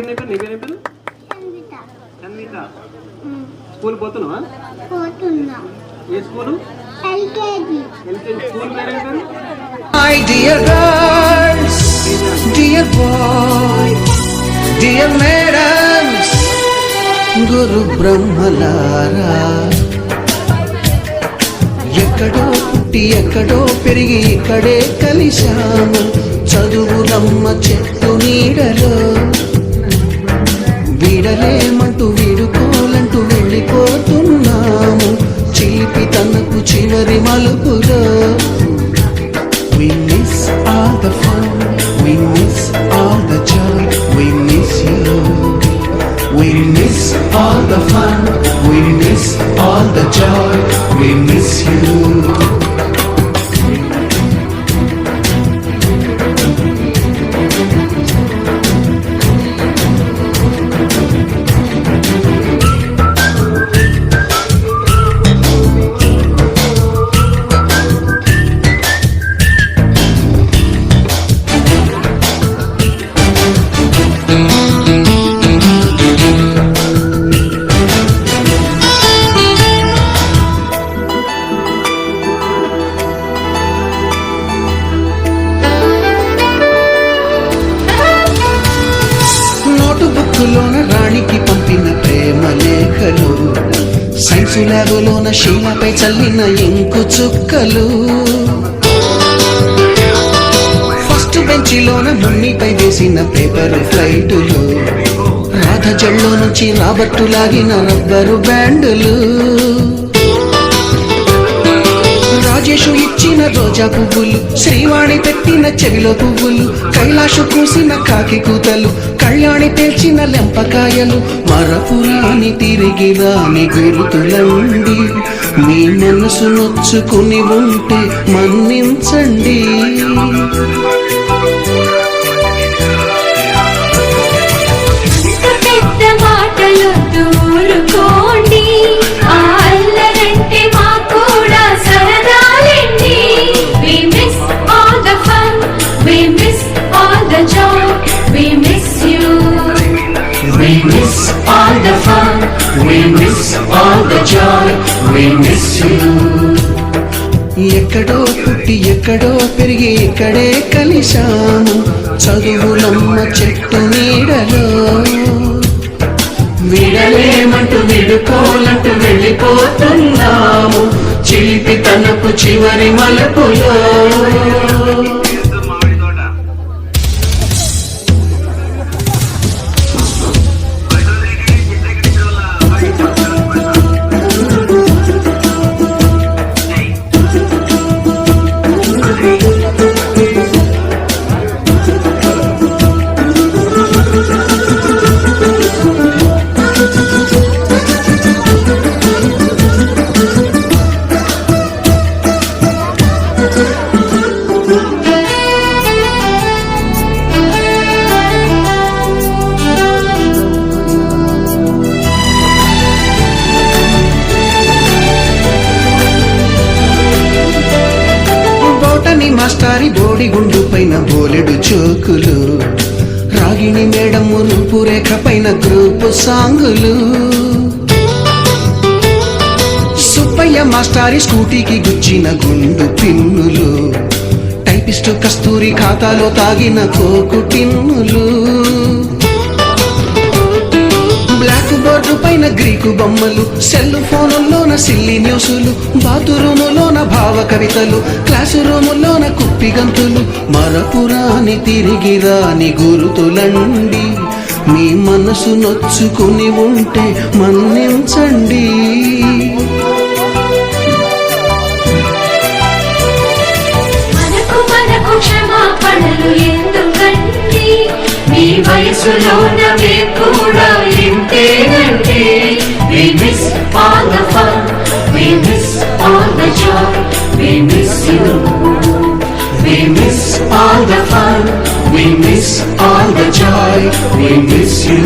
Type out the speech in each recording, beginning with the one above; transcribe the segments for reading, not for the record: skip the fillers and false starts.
పేరు నీ పేరు చన్విత. స్కూల్ పోతున్నావా? ఏ స్కూలు? ఎల్కేజీ. స్కూల్ పేరు ఏం పేరు? My dear girls, dear boys, dear madams, గురు బ్రహ్మలారా, ఎక్కడో పుట్టి ఎక్కడో పెరిగి ఇక్కడే కలిశాము. చదువులమ్మ చెట్టు నీడలో వీడలేమంటూ వీడుకోలంటూ వెళ్ళిపోతున్నాము. చిలిపి తనకు చివరి మలుపులో we miss all the fun, we miss all the joy, we miss you. We miss all the fun, we miss all the joy, we miss you. బుక్కులోన రాణికి పంపిన ప్రేమ లేఖలు, సైన్సు ల్యాబులోన శీలపై చల్లిన ఇంకు చుక్కలు, ఫస్ట్ బెంచిలోన మున్నిపై వేసిన పేపర్ ఫ్లైటులు, రాధ జల్లో నుంచి రాబట్టు లాగిన రబ్బరు బ్యాండులు, రాజేషు ఇచ్చిన రోజా పువ్వులు, శ్రీవాణి పెట్టిన చెవిలో పువ్వులు, కైలాషు కూసిన కాకి కూతలు, కళ్యాణి పేర్చిన లెంపకాయలు, మరపురాని తిరిగి రాని గుర్తులండి. మీ మనసు నొచ్చుకుని ఉంటే మన్నించండి. We miss all the fun, we miss all the joy, we miss you. ఎక్కడో పుట్టి ఎక్కడో పెరిగి ఇక్కడే కలిశాము. చదువులమ్మ చెట్టు నీడలో విడలేమంటూ విడుకోలంటూ వెళ్ళిపోతున్నాము. చిలిపి తనకు చివరి మలుపులో మాస్టారి బోడిగుండు పైన బోలెడు చోకులు, రాగిణి మేడం రూపురేఖ పైన గ్రూపు సాంగులు, సుబ్బయ్య మాస్టారి స్కూటీకి గుచ్చిన గుండు పిన్నులు, టైపిస్టు కస్తూరి ఖాతాలో తాగిన కోకు టిన్నులు, బ్లాక్ బోర్డు పైన గ్రీకు బొమ్మలు, సెల్ ఫోనుల్లోన సిల్లి న్యూసులు, బాతురూములోన భావ కవితలు, క్లాసు రూములోన కుప్పి గంతులు, మరపురాని తిరిగి రాని గురుతులండి. మీ మనసు నొచ్చుకుని ఉంటే మన్నించండి. మనకు క్షమాపణలు ఎందుకండి? మీ వయసులోన మేము కూడా ఇంతేనండి. We miss all the fun, we miss all the joy, we miss you. We miss all the fun, we miss all the joy, we miss you.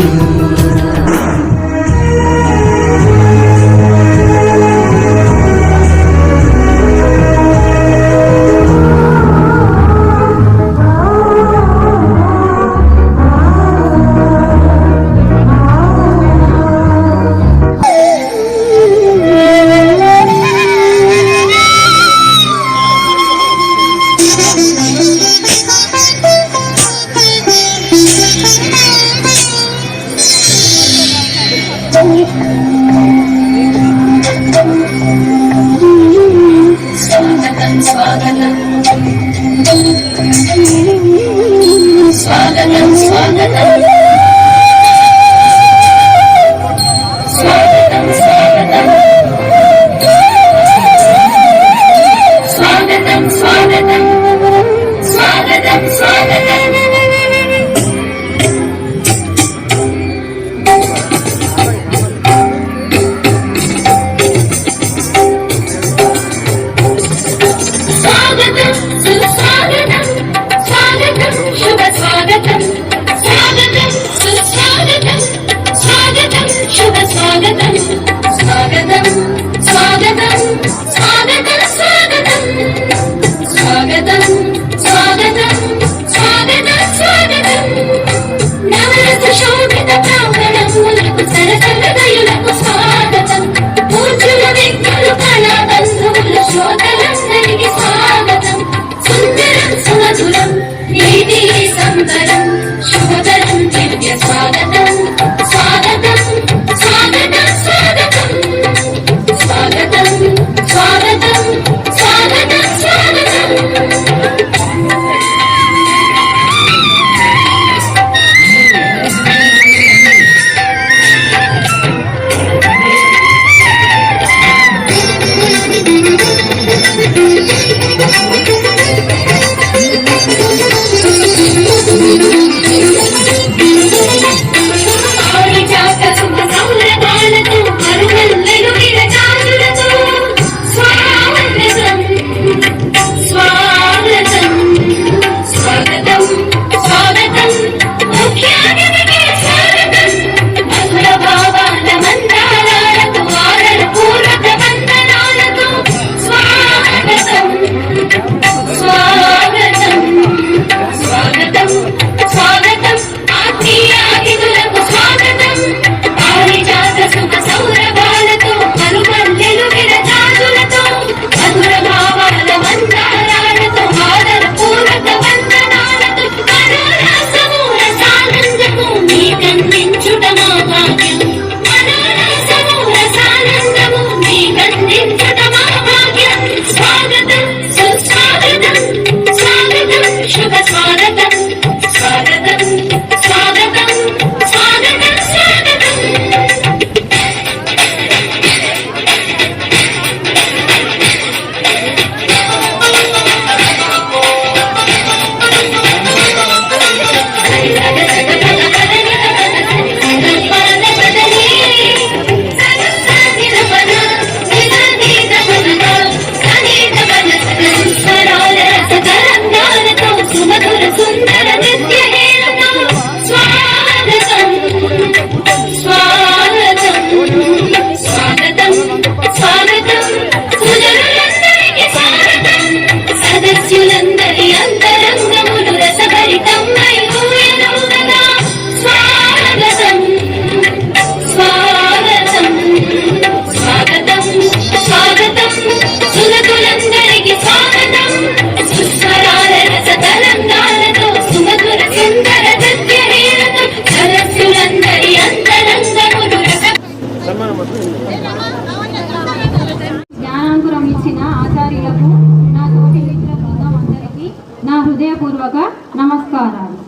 విచ్చేసిన ఆచార్యులకు, నా తోటి మిత్ర బృందం అందరికీ నా హృదయపూర్వక నమస్కారాలు.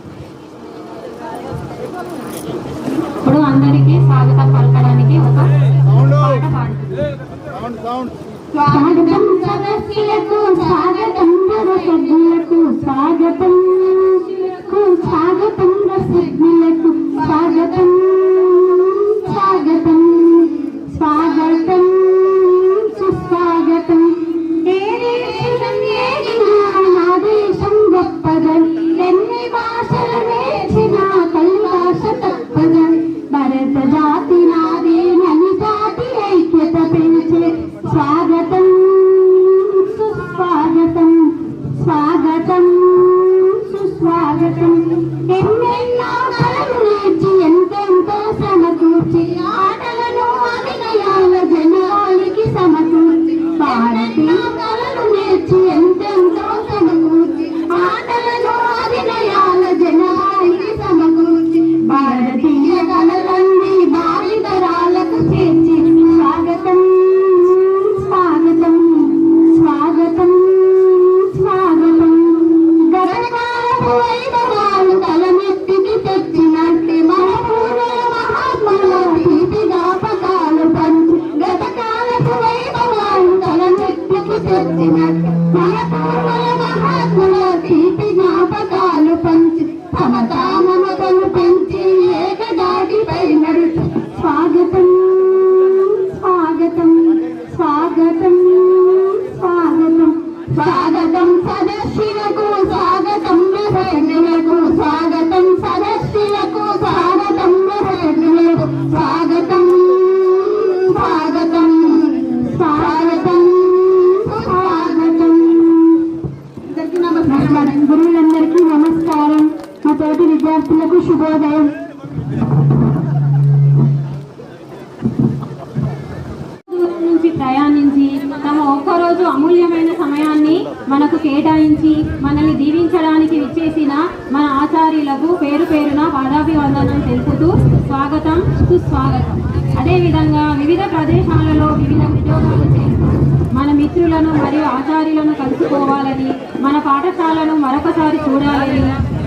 ఇప్పుడు అందరికీ స్వాగతం పలకడానికి ఒక పాట పాడుతున్నాను. స్వాగతం సదస్సులకు స్వాగతం సభ్యులకు స్వాగతం స్వాగతం సభ్యులకు స్వాగతం స్వాగతం స్వాగతం సుస్వాగతం. ఏ దేశం ఏదినా నా దేశం గొప్పదని, ఎన్ని భాషలు నేర్చినా తల్లి భాష తప్పదని, భరత జాతి నాదేనని జాతి ఐక్యత పెంచే స్వాగతం సుస్వాగతం స్వాగతం సుస్వాగతం. ఎన్నెన్నో కళలు నేర్చి ఎంతెంతో సమకూర్చి ఆటలను అభినయాల జనానికి సమకూర్చి, భారతీయ కళలు నేర్చి ఎంతెంతో సమకూర్చి ఆటలను అభినయాల జనానికి సమకూర్చి, భారతీయ కళలన్నీ భావితరాలకు చేర్చి స్వాగతం స్వాగతం స్వాగతం స్వాగతం. గతకాలపు వైభవాలు తలమెత్తికి తెచ్చినట్టి మన పూర్వ మహాత్ముల తీపి జ్ఞాపకాలు పంచి, గతకాలపు వైభవాలు తలమెత్తికి తెచ్చినట్టి మన పూర్వ మహాత్ముల తీపి జ్ఞాపకాలు పంచి, సమతా మమతలు పెంచి ఏకదాటిపై నడుచు స్వాగతం స్వాగతం స్వాగతం స్వాగతం. స్వాగతం సదస్సులకు స్వాగతం సభ్యులకు స్వాగతం సదస్సులకు స్వాగతం సభ్యులకు స్వాగతం స్వాగతం స్వాగతం స్వాగతం. అందరికీ నమస్కారం. గురువులందరికీ నమస్కారం. మా తోటి విద్యార్థులకు శుభోదయం. నుంచి ప్రయాణించి తమ ఒక్కరోజు అమూల్యమైన సమయాన్ని మనకు కేటాయించి మనల్ని దీవించడానికి విచ్చేసిన మన ఆచార్యులకు పేరు పేరున పాదాభివందనం తెలుపుతూ స్వాగతం సుస్వాగతం. అదేవిధంగా వివిధ ప్రదేశాలలో వివిధ ఉద్యోగాలు చేస్తూ మన మిత్రులను మరియు ఆచార్యులను కలుసుకోవాలని, మన పాఠశాలను మరొకసారి చూడాలని,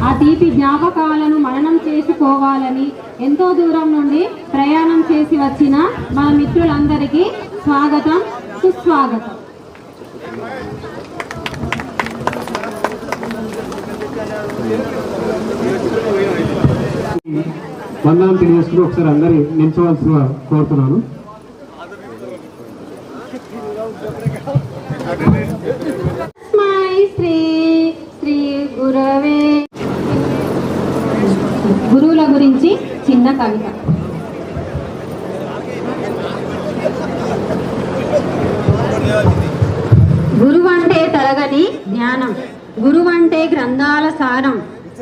ఆ తీపి జ్ఞాపకాలను మననం చేసుకోవాలని ఎంతో దూరం నుండి ప్రయాణం చేసి వచ్చిన మన మిత్రులందరికీ స్వాగతం సుస్వాగతం. వందనం తెలియజేస్తూ ఒకసారి అందరి నిల్చోవలసిగా కోరుతున్నాను. శ్రీ శ్రీ గురవే. గురువుల గురించి చిన్న కవిత. గురువంటే తరగని జ్ఞానం, గురువంటే గ్రంథాల సారం,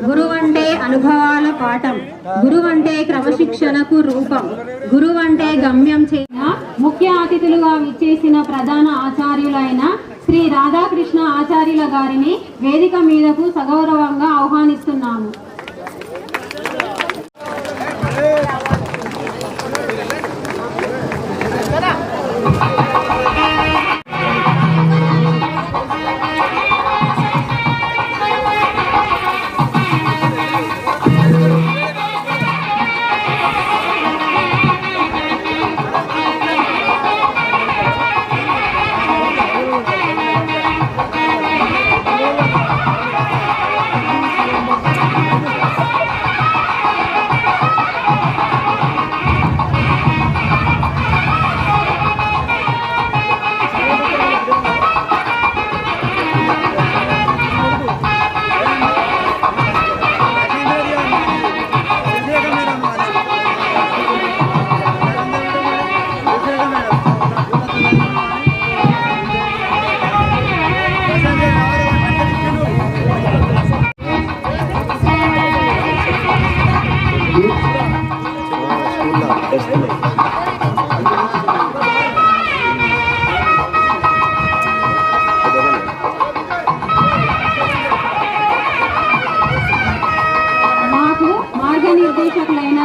గురువంటే అనుభవాల పాఠం, గురువంటే క్రమశిక్షణకు రూపం, గురువంటే గమ్యం చేసిన ముఖ్య అతిథులుగా విచ్చేసిన ప్రధాన ఆచార్యులైన శ్రీ రాధాకృష్ణ ఆచార్యుల గారిని వేదిక మీదకు సగౌరవంగా ఆహ్వానిస్తున్నాము.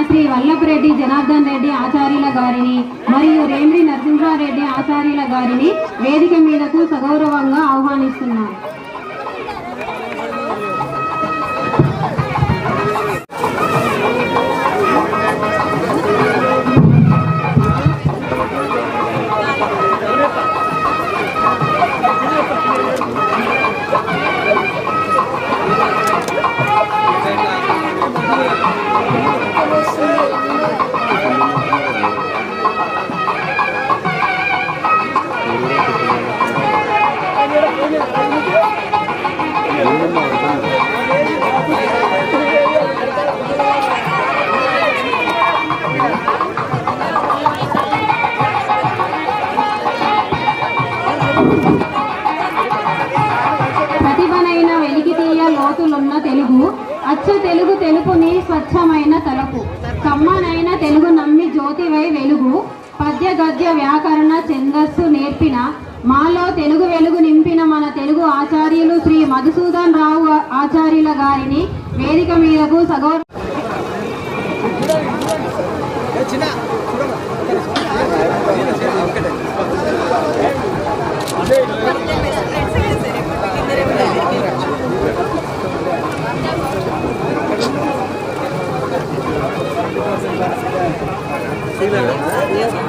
శ్రీ వల్లభరెడ్డి జనార్దన్ రెడ్డి ఆచార్యుల గారిని మరియు రేమ్రి నరసింహారెడ్డి ఆచార్య ఆచార్యుల గారిని వేదిక మీదకు సగౌరవంగా ఆహ్వానిస్తున్నాను. ప్రతిభనైన వెలికితీయ లోతులున్న తెలుగు, అచ్చ తెలుగు తెలుపుని స్వచ్ఛమైన తలపు, కమ్మనైన తెలుగు నమ్మి జ్యోతివై వెలుగు, పద్య గద్య వ్యాకరణ ఛందస్సు నేర్పిన మాలో తెలుగు వెలుగు నింపిన మన తెలుగు ఆచార్యులు శ్రీ మధుసూదన్ రావు ఆచార్యుల గారిని వేదిక మీదకు సగౌరవ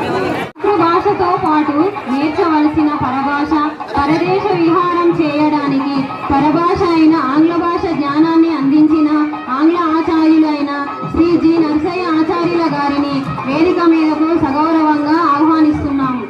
మాతృభాషతో పాటు నేర్చవలసిన పరభాష, పరదేశ విహారం చేయడానికి పరభాష అయిన ఆంగ్ల భాష జ్ఞానాన్ని అందించిన ఆంగ్ల ఆచార్యులైన శ్రీ జి నరసయ్య ఆచార్యుల గారిని వేదిక మీదకు సగౌరవంగా ఆహ్వానిస్తున్నాము.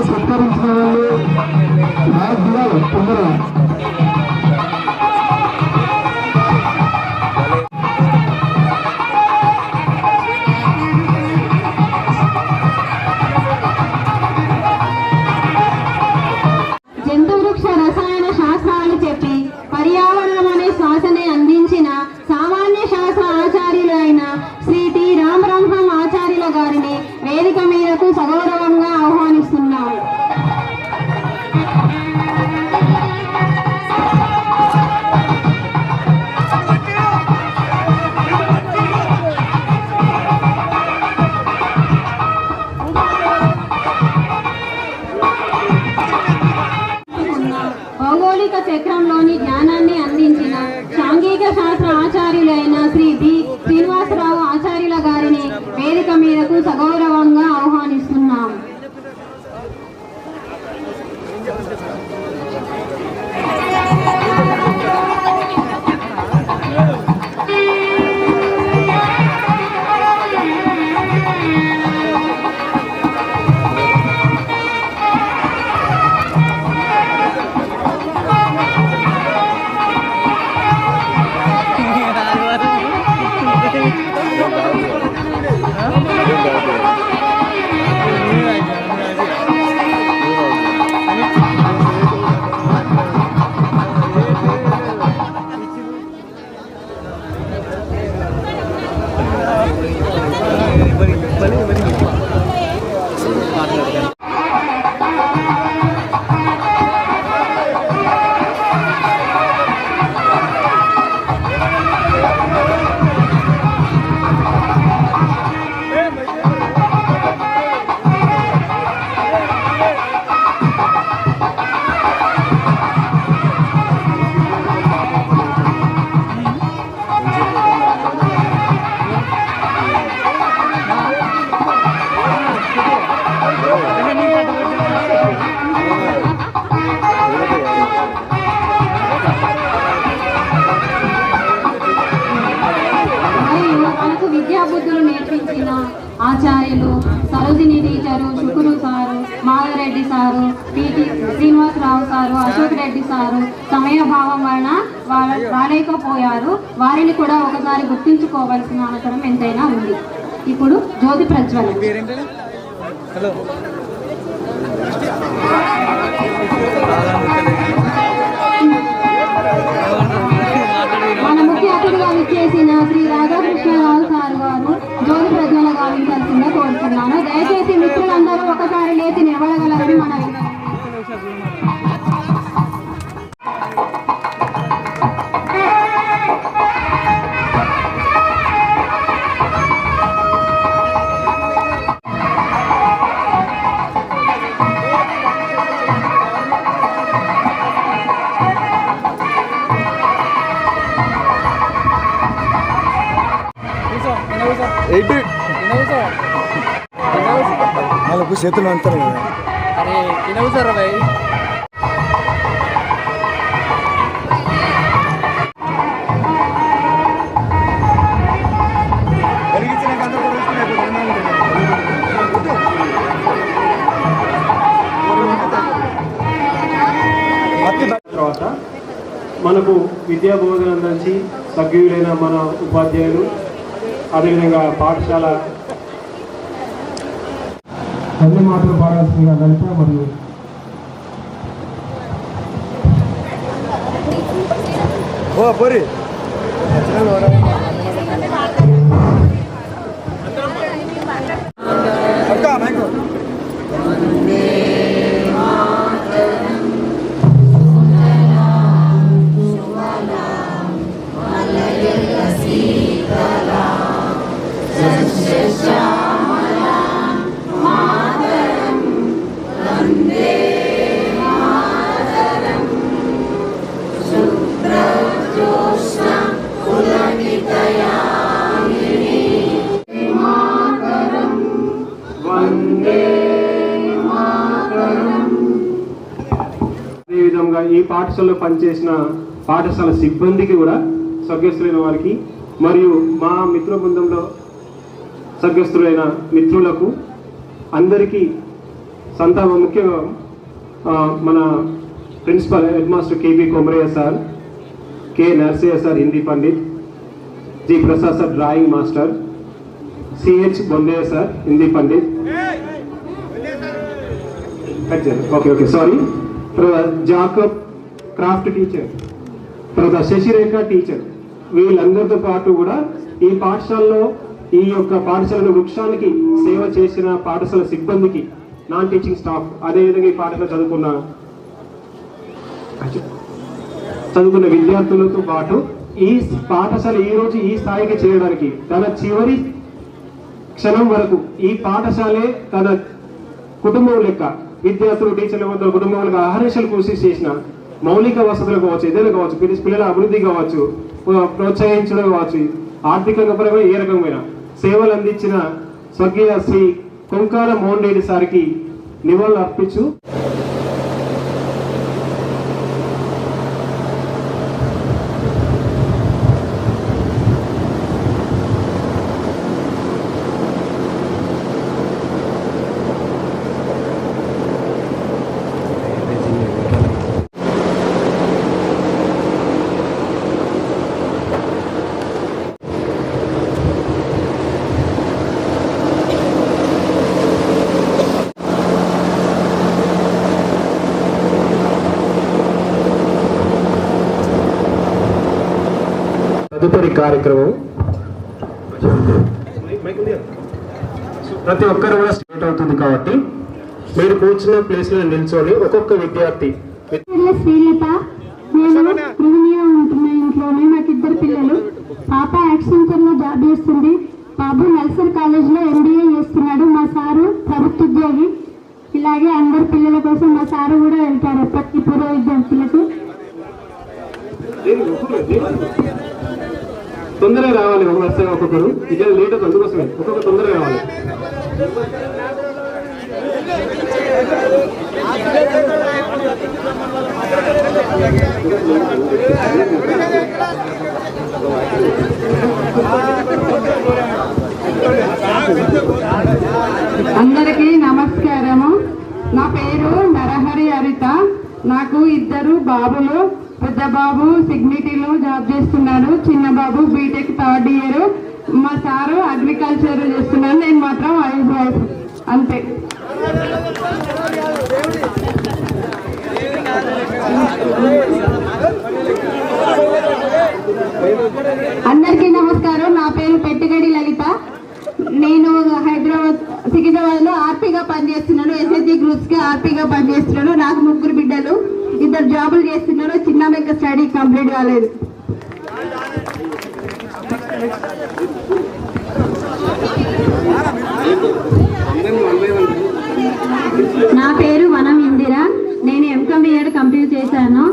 సత్కరించిన వాళ్ళు తొందరగా జంతువృక్ష రసాయన శాస్త్రాలు చెప్పి పర్యావరణం అనే శ్వాసనే అందించిన సామాన్య శాస్త్ర ఆచార్యులైన శ్రీ టి రామబ్రహ్మం ఆచార్యుల గారిని వేదిక మీదకు సగౌరవంగా ఆహ్వానిస్తున్నాము. భౌగోళిక చక్రంలోని జ్ఞానాన్ని అందించిన సాంఘిక శాస్త్ర ఆచార్యులైన శ్రీ బి శ్రీనివాసరావు ఆచార్యుల గారిని వేదిక మీదకు సగౌరవంగా ఆహ్వానిస్తున్నాం. విద్యాబుద్ధులు నేర్పించిన ఆచార్యులు Sarojini teacher, Shukur sir, Madhavareddy sir, PT Srinivasarao sir, Ashok Reddy sir సమయభావం వలన రాలేకపోయారు. వారిని కూడా ఒకసారి గుర్తించుకోవాల్సిన అవసరం ఎంతైనా ఉంది. ఇప్పుడు జ్యోతి ప్రజ్వలన. మన ముఖ్య అతిథిగా విచ్చేసిన శ్రీ రాధాకృష్ణరావు సార్ గారు జ్యోతి ప్రజ్వలన గావించాల్సిందిగా కోరుతున్నాను. దయచేసి మిత్రులందరూ ఒకసారి లేచి నిలబడగలరని మనవి. వాళ్ళకు చేతులు అంటారు కదా. అరే తినవుతారా భయ్. తర్వాత మనకు విద్యా బోధన అందించి సభ్యులైన మన ఉపాధ్యాయులు, అదేవిధంగా పాఠశాల అన్ని మాటలు పాడాల్సిందిగా లలిత మరియు ఓ పోరి అదేవిధంగా ఈ పాఠశాలలో పనిచేసిన పాఠశాల సిబ్బందికి కూడా సభ్యస్తులైన వారికి మరియు మా మిత్ర బృందంలో సభ్యస్తులైన మిత్రులకు అందరికీ ముఖ్యంగా మన principal head master KB Komaraiah sir, K Narsaiah sir Hindi pandit, G Prasad sir drawing master, CH Bondaiah sir Hindi pandit, okay sorry, తర్వాత జాకబ్ క్రాఫ్ట్ టీచర్, తర్వాత శశిరేఖ టీచర్, వీళ్ళందరితో పాటు కూడా ఈ పాఠశాలలో ఈ యొక్క పాఠశాల వృక్షానికి సేవ చేసిన పాఠశాల సిబ్బందికి, నాన్ టీచింగ్ స్టాఫ్, అదేవిధంగా ఈ పాఠశాల చదువుకున్న విద్యార్థులతో పాటు ఈ పాఠశాల ఈ రోజు ఈ స్థాయికి చేయడానికి తన చివరి క్షణం వరకు ఈ పాఠశాలే తన కుటుంబం లెక్క, విద్యార్థులు టీచర్ల వద్ద కుటుంబాలకు అహర్నిశలు కృషి చేసిన మౌలిక వసతులు కావచ్చు, ఏదైనా కావచ్చు, పిల్లల అభివృద్ధి కావచ్చు, ప్రోత్సహించడం కావచ్చు, ఆర్థికంగా పరమైన ఏ రకమైన సేవలు అందించిన స్వర్గీయ శ్రీ కొంకాల మోహన్ రెడ్డి సార్కి నివాళులు అర్పించు. తదుపరి కార్యక్రమం ప్రతి ఒక్కరు కూడా స్టార్ట్ అవుతుంది కాబట్టి మీరు కూర్చున్న ప్లేస్ లో నిల్చొని ఒక్కొక్క విద్యార్థి. శ్రీలత, నేను గృహిణిగా ఉంటున్నా ఇంట్లోనే. నాకు ఇద్దరు పిల్లలు. పాప యాక్సెంచర్ లో జాబ్ చేస్తుంది, బాబు నల్సర్ కాలేజ్ లో MBA చేస్తున్నాడు. మా సారు ప్రభుత్వ ఉద్యోగి. ఇలాగే అందరు పిల్లల కోసం మా సారు కూడా వెళ్తారు ప్రతి పూర్వ విద్యార్థులకు. తొందరగా రావాలి, ఒక వరుసగా ఒక్కొక్కరు. ఇదే లేట్ అవుతుంది, అందుకోసమే ఒక్కొక్క తొందరగా రావాలి. అందరికీ నమస్కారము. నా పేరు నరహరి హరిత. నాకు ఇద్దరు బాబులు. పెద్ద బాబు సిగ్నిటీలో జాబ్ చేస్తున్నాడు, చిన్న బాబు బీటెక్ థర్డ్ ఇయర్. మా సారు అగ్రికల్చర్ చేస్తున్నాను, నేను మాత్రం హౌస్ వైఫ్ అంతే. అందరికీ నమస్కారం. నా పేరు పెట్టిగడి లలిత. నేను సికింద్రాబాద్ లో ఆర్పీగా పనిచేస్తున్నాను. ఎస్ఎస్జి గ్రూప్స్ కి ఆర్పీగా పనిచేస్తున్నాను. నాకు 3 బిడ్డలు, 2 జాబులు చేస్తున్నారు. చిన్న ఇంకా స్టడీ కంప్లీట్ కాలేదు. నా పేరు వనం ఇందిరా. నేను ఎంకమ్ కంప్లీట్ చేశాను.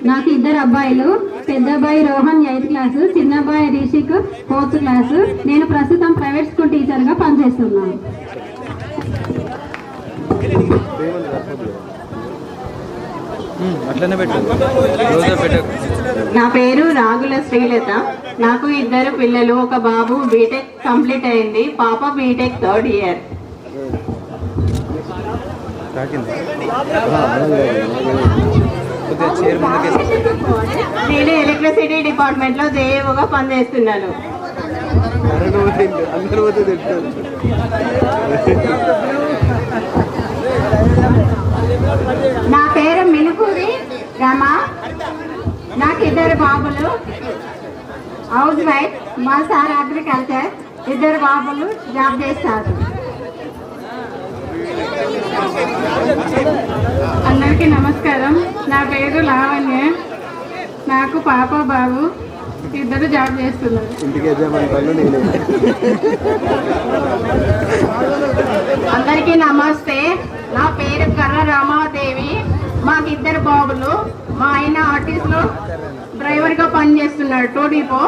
నాకు 2 అబ్బాయిలు. పెద్ద అబ్బాయి రోహన్ 8th క్లాసు, చిన్న అబ్బాయి రిషిక్ 4th క్లాసు. నేను ప్రస్తుతం ప్రైవేట్ స్కూల్ టీచర్గా పనిచేస్తున్నాను. నా పేరు రాగుల శ్రీలత. నాకు 2 పిల్లలు, ఒక బాబు బీటెక్ కంప్లీట్ అయింది, పాప బీటెక్ 3rd ఇయర్. నేను ఎలక్ట్రిసిటీ డిపార్ట్మెంట్ లో జేఏఓగా పనిచేస్తున్నాను. నా పేరు మినుకూరి రమ. నాకు 2 బాబులు, హౌస్ వైఫ్. మా సార్ అగ్రికల్చర్, 2 బాబులు జాబ్ చేస్తారు. అందరికీ నమస్కారం. నా పేరు లావణ్య. నాకు పాప బాబు 2 జాబ్ చేస్తున్నారు. అందరికీ నమస్తే. నా పేరు కర్ర రామాదేవి. మాకు 2 బాబులు. మా ఆయన ఆర్టీసీ లో డ్రైవర్ గా పనిచేస్తున్నాడు, 2 డిపో.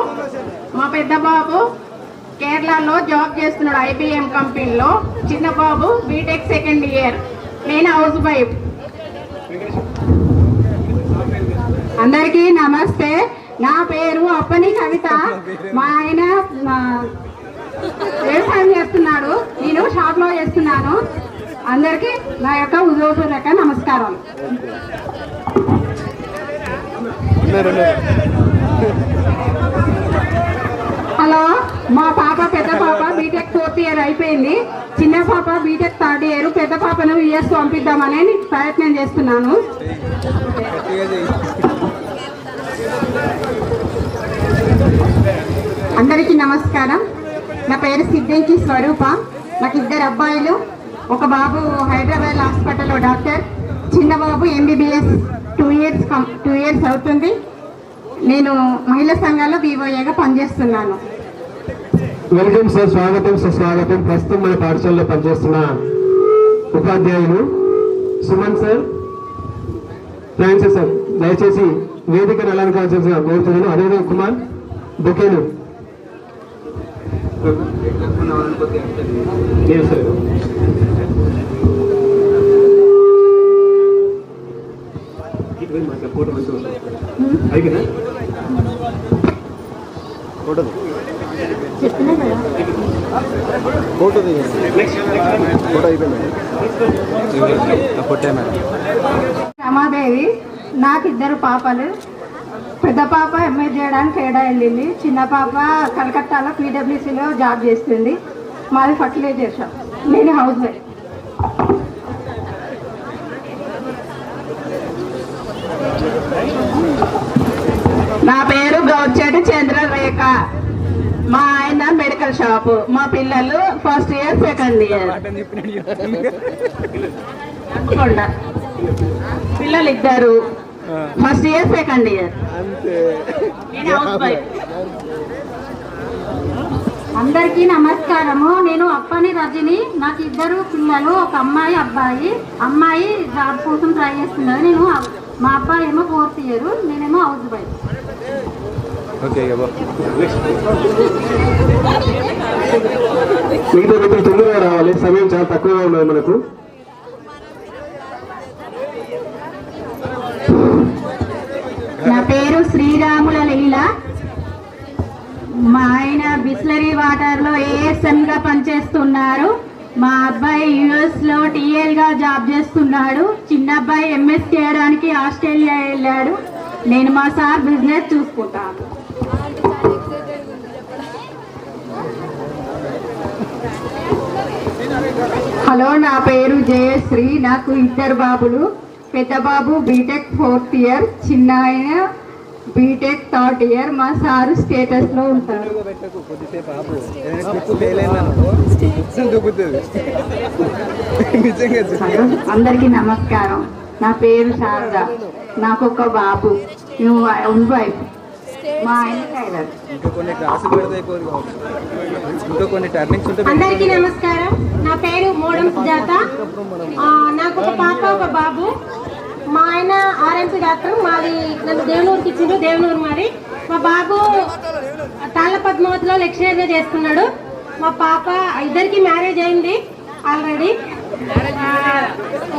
మా పెద్ద బాబు కేరళలో జాబ్ చేస్తున్నాడు, IBM కంపెనీలో. చిన్న బాబు బీటెక్ 2nd ఇయర్. నేను హౌస్ వైఫ్. అందరికీ నమస్తే. నా పేరు అప్పని కవిత. మా ఆయన వ్యవసాయం చేస్తున్నాడు, నేను షాప్ లో చేస్తున్నాను. అందరికీ నా యొక్క ఉదయపూర్వక నమస్కారాలు. హలో, మా పాప పెద్ద పాప బీటెక్ 4th ఇయర్ అయిపోయింది. చిన్న పాప బీటెక్ 3rd ఇయర్. పెద్ద పాపను US పంపిద్దామని ప్రయత్నం చేస్తున్నాను. అందరికీ నమస్కారం. నా పేరు సిద్ధించి స్వరూప. నాకు 2 అబ్బాయిలు, ఒక బాబు హైదరాబాద్ హాస్పిటల్లో డాక్టర్, చిన్న బాబు MBBS 2 ఇయర్స్ అవుతుంది. నేను మహిళా సంఘాల్లో BOAగా పనిచేస్తున్నాను. వెల్కమ్ సార్, స్వాగతం సుస్వాగతం. ప్రస్తుతం మన పాఠశాలలో పనిచేస్తున్న ఉపాధ్యాయులు సుమన్ సార్, ఫ్రాన్సిస్ సార్, దయచేసి వేదికను అలంకరించాల్సిన కోరుతున్నాను. అదేవిధంగా కుమార్ బొకేను రమాదేవి. నాకు 2 పాపలు. పెద్ద పాప MA చేయడానికి కేడా వెళ్ళింది. చిన్న పాప కలకత్తాలో PWCలో జాబ్ చేస్తుంది. మాది ఫర్టిలైజర్ షాప్. నేను హౌస్ వైఫ్. నా పేరు గౌర్చెటి చంద్రరేఖ. మా ఆయన మెడికల్ షాపు. మా పిల్లలు 1st ఇయర్ 2nd ఇయర్. పిల్లలు 2 1st ఇయర్ 2nd ఇయర్. అందరికీ నమస్కారము. నేను అప్పని రజని. నాకు 2 పిల్లలు, ఒక అమ్మాయి అబ్బాయి. అమ్మాయి జాబ్ కోసం ట్రై చేస్తున్నారు. మా అబ్బాయి ఏమో 4th ఇయర్, నేనేమో హౌస్ వైఫ్. మిగతా వ్యక్తులు తొందరగా రావాలి, సమయం చాలా తక్కువగా ఉన్నది మనకు. నా పేరు శ్రీరాముల లీల. మా ఆయన బిస్లరీ వాటర్ లో ASM గా పనిచేస్తున్నారు. మా అబ్బాయి US లో TL గా జాబ్ చేస్తున్నాడు. చిన్న అబ్బాయి MS చేయడానికి ఆస్ట్రేలియా వెళ్ళాడు. నేను మా సార్ బిజినెస్ చూసుకుంటాను. హలో, నా పేరు జయశ్రీ. నాకు ఇద్దరు బాబులు. పెద్ద బాబు బీటెక్ 4th ఇయర్, చిన్న ఆయన బీటెక్ 3rd ఇయర్. మా సారు స్టేటస్ లో ఉంటారు. అందరికీ నమస్కారం. నా పేరు శారద. నాకు ఒక బాబు, వైఫ్. మా ఆయన టైలర్. అందరికీ నమస్కారం. నా పేరు మోడం సుజాత. నాకు ఒక పాప ఒక బాబు. మా ఆయన ఆర్ఎంపీ డాక్టర్. మాది నన్ను దేవనూరుకి ఇచ్చిండు, దేవనూరు మరి. మా బాబు తాళ్ళ పద్మావతిలో లెక్చరర్గా చేస్తున్నాడు. మా పాప ఇద్దరికి మ్యారేజ్ అయింది ఆల్రెడీ.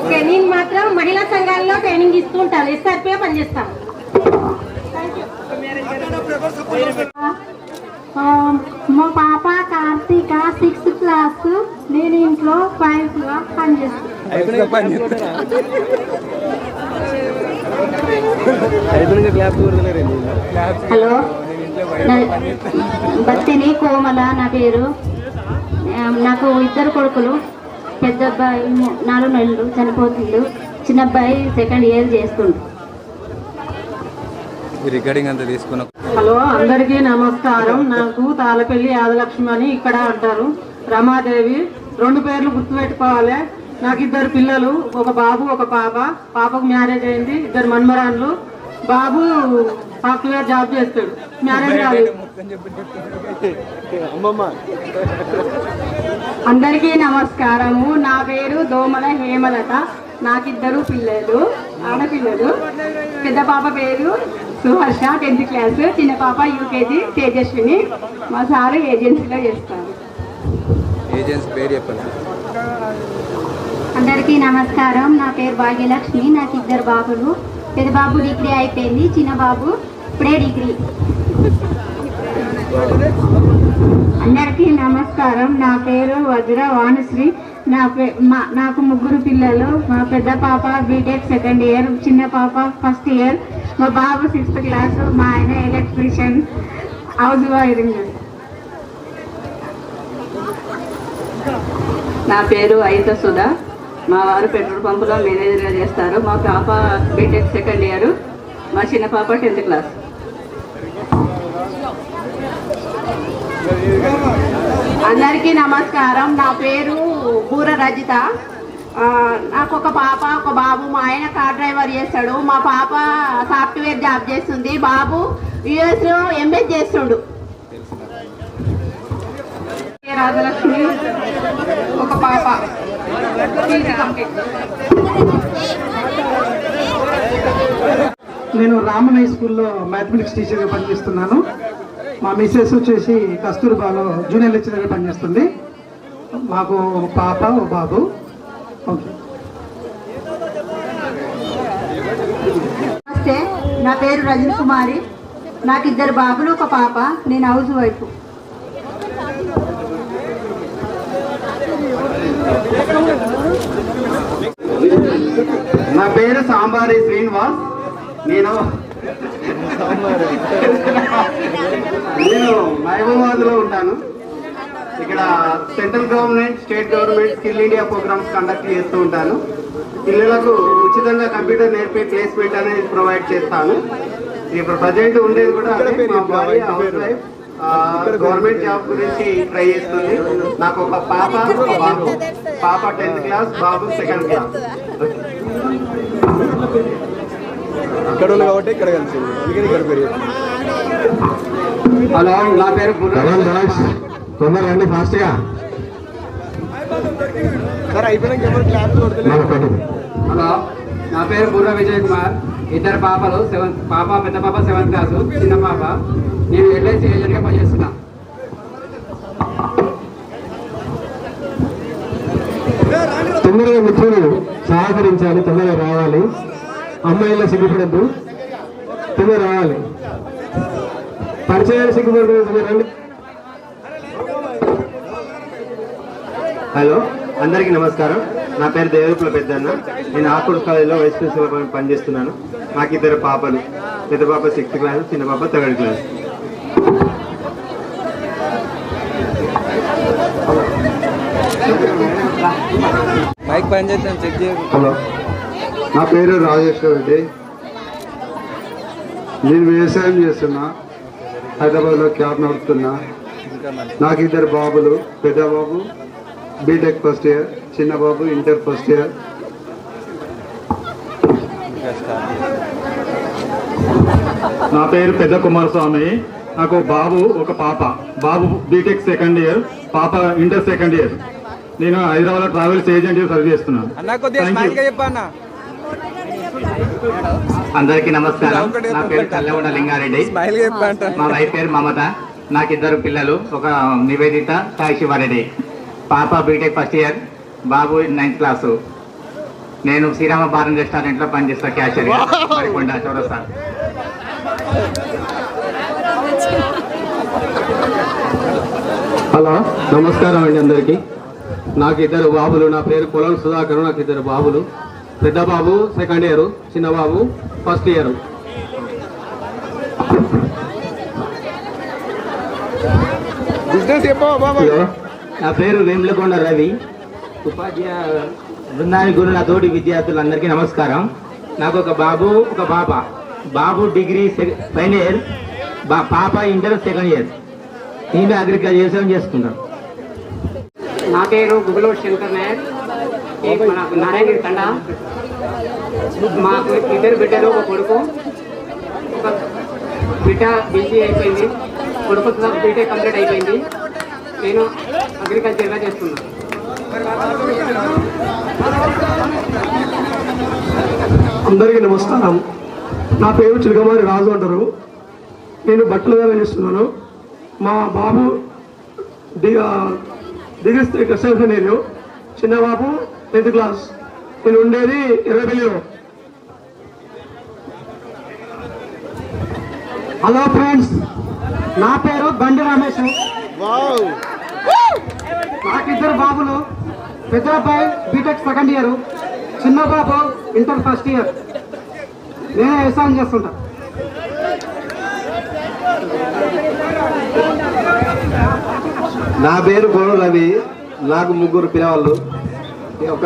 ఓకే, నేను మాత్రం మహిళా సంఘాల్లో ట్రైనింగ్ ఇస్తూ ఉంటాను. ఎస్ఆర్పీగా పనిచేస్తాను. మా పాప కార్తీక 6th క్లాస్. నేను ఇంట్లో 5గా పనిచేస్తాను. హలో, బత్తిని కోమల నా పేరు. నాకు ఇద్దరు కొడుకులు. పెద్ద అబ్బాయి 4 నెలలు చనిపోతుండు. చిన్న అబ్బాయి 2nd ఇయర్ చేస్తుండు. రికార్డింగ్ అంతా తీసుకున్నా. హలో, అందరికీ నమస్కారం. నాకు తాళపల్లి యాదలక్ష్మి అని ఇక్కడ అంటారు. రమాదేవి. 2 పేర్లు గుర్తుపెట్టుకోవాలి. నాకు 2 పిల్లలు, ఒక బాబు ఒక పాప. పాపకు మ్యారేజ్ అయింది. 2 మన్మరాన్లు. బాబు సాఫ్ట్వేర్ జాబ్ చేస్తాడు. మ్యారేజ్ కాలేదు. అందరికీ నమస్కారము. నా పేరు దోమల హేమలత. నాకు 2 పిల్లలు, ఆడపిల్లలు. పెద్ద పాప పేరు సుహర్ష, 10th క్లాస్. చిన్న పాప యూకేజీ, తేజస్విని. మా సారు ఏజెన్సీలో చేస్తారు. ఏజెన్సీ పేరు చెప్పండి. అందరికీ నమస్కారం. నా పేరు భాగ్యలక్ష్మి. నాకు 2 బాబులు. పెద్ద బాబు డిగ్రీ అయిపోయింది, చిన్న బాబు ఇప్పుడే డిగ్రీ. అందరికీ నమస్కారం. నా పేరు వజ్ర వాణిశ్రీ. నాకు 3 పిల్లలు. మా పెద్ద పాప బీటెక్ 2nd ఇయర్, చిన్న పాప 1st ఇయర్. మా బాబు 6th క్లాస్. మా ఆయన ఎలక్ట్రీషియన్, హౌస్ వైరింగ్. నా పేరు అయిత సుధా. మా వారు పెట్రోల్ పంపులో మేనేజర్గా చేస్తారు. మా పాప బీటెక్ 2nd ఇయర్. మా చిన్న పాప 10th క్లాస్. అందరికీ నమస్కారం. నా పేరు బూర రజిత. నాకు ఒక పాప ఒక బాబు. మా ఆయన కార్ డ్రైవర్ చేస్తాడు. మా పాప సాఫ్ట్వేర్ జాబ్ చేస్తుంది. బాబు యుఎస్లో ఎంఎస్ చేస్తుండు. రాజలక్ష్మి, ఒక పాప. నేను రామన్ హై స్కూల్లో మ్యాథమెటిక్స్ టీచర్గా పనిచేస్తున్నాను. మా మిస్సెస్ వచ్చేసి కస్తూర్బాలో జూనియర్ లెక్చరర్గా పనిచేస్తుంది. మాకు పాప ఓ బాబు. ఓకే. నమస్తే, నా పేరు రజని కుమారి. నాకు 2 బాబులు ఒక పాప. నేను హౌస్ వైఫ్. నా పేరు సాంబారి శ్రీనివాస్. నేను మహబూబాబాద్లో ఉంటాను. ఇక్కడ central government, state government skill India programmes conduct చేస్తూ ఉంటాను. పిల్లలకు ఉచితంగా కంప్యూటర్ నేర్పే ప్లేస్మెంట్ అనేది ప్రొవైడ్ చేస్తాను. ఇప్పుడు ప్రజెంట్ ఉండేది కూడా మా భార్య హౌస్ వైఫ్, గవర్నమెంట్ జాబ్ గురించి ట్రై చేస్తుంది. నాకు ఒక పాప ఒక బాబు. పాప 10th క్లాస్, బాబు 2nd క్లాస్. ఇక్కడ కాబట్టి ఇక్కడ కలిసి హలో, నా పేరు తొందరండి ఫాస్ట్గా. హలో, నా పేరు బుర్ర విజయ్ కుమార్. 2 పాపలు. పాప పెద్ద పాప 7th క్లాస్, చిన్న పాప. నేను ఎల్ఐసి ఏజెంట్గా పనిచేస్తున్నా. తొందరగా మిత్రులు సహకరించాలి, తొందరగా రావాలి. అమ్మాయిల్లో సిగ్గుపడద్దు, తొందరగా రావాలి. పరిచయాలు సిగ్గుపడదు, రండి. హలో, అందరికీ నమస్కారం. నా పేరు దేవరూపుల పెద్దన్న. నేను ఆకుడు కాలేజీలో వైస్ ప్రిన్సిపల్ పనిచేస్తున్నాను. నాకు 2 పాపలు. పెద్ద పాప 6th క్లాస్, చిన్న పాప 3rd క్లాస్. మైక్ పని చేద్దాం చెక్ చేయ. హలో, నా పేరు రాజేశ్వర్ రెడ్డి. నేను వ్యవసాయం చేస్తున్నా, హైదరాబాద్లో క్యాబ్ నడుపుతున్నా. నాకు 2 బాబులు. పెద్ద బాబు బీటెక్ ఫస్ట్ ఇయర్, చిన్న బాబు ఇంటర్ ఫస్ట్ ఇయర్. నా పేరు పెద్ద కుమారస్వామి. నాకు బాబు ఒక పాప. బాబు బీటెక్ సెకండ్ ఇయర్, పాప ఇంటర్ సెకండ్ ఇయర్. నేను హైదరాబాద్ ట్రావెల్స్ ఏజెంట్ సర్వ్ చేస్తున్నాను. అందరికీ నమస్కారం. నా పేరు కల్లెగొండ లింగారెడ్డి. మా వైఫ్ పేరు మమత. నాకు 2 పిల్లలు, ఒక నివేదిత, సాయి శివారెడ్డి. పాప బీటెక్ ఫస్ట్ ఇయర్, బాబు 9th క్లాసు. నేను శ్రీరామ బారన్ రెస్టారెంట్లో పనిచేస్తా, క్యాషియర్ మరికొండ చౌరస్తా. హలో, నమస్కారం అండి అందరికీ. నాకు 2 బాబులు. నా పేరు పొలం సుధాకర్. నాకు 2 బాబులు. పెద్ద బాబు సెకండ్ ఇయర్, చిన్న బాబు ఫస్ట్ ఇయర్. నా పేరు వేములకొండ రవి. ఉపాధ్యాయ బృందానికి గురు నా తోటి విద్యార్థులందరికీ నమస్కారం. నాకు ఒక బాబు, ఒక పాప. బాబు డిగ్రీ ఫైనల్ ఇయర్, పాప ఇంటర్ సెకండ్ ఇయర్. నేను అగ్రికల్చర్ చేసుకుంటాను. నా పేరు గుగులో శంకర్ నాయక్. నాకు నారాయణగిరి తండ. మాకు 2 బిడ్డలు, ఒక కొడుకు. ఒక బిడ్డ బీసీ అయిపోయింది, కొడుకు బీటెక్ కంప్లీట్ అయిపోయింది. నేను అగ్రికల్చర్గా చేస్తున్నాను. అందరికీ నమస్కారం. నా పేరు చిలకమారి రాజు అంటారు. నేను బట్టలు చేస్తున్నాను. మా బాబు డిగ్రీ సెకండ్ ఇయర్, చిన్న బాబు 10th క్లాస్. నేను ఉండేది 20 హలో ఫ్రెండ్స్, నా పేరు బండి రమేష్. నాకు 2 బాబులు. పెద్ద అబ్బాయి బీటెక్ సెకండ్ ఇయర్, చిన్న బాబు ఇంటర్ ఫస్ట్ ఇయర్. నేనే వ్యవసాయం చేస్తుంటా. నా పేరు గోడు రవి. నాకు 3 పిల్లవాళ్ళు, ఒక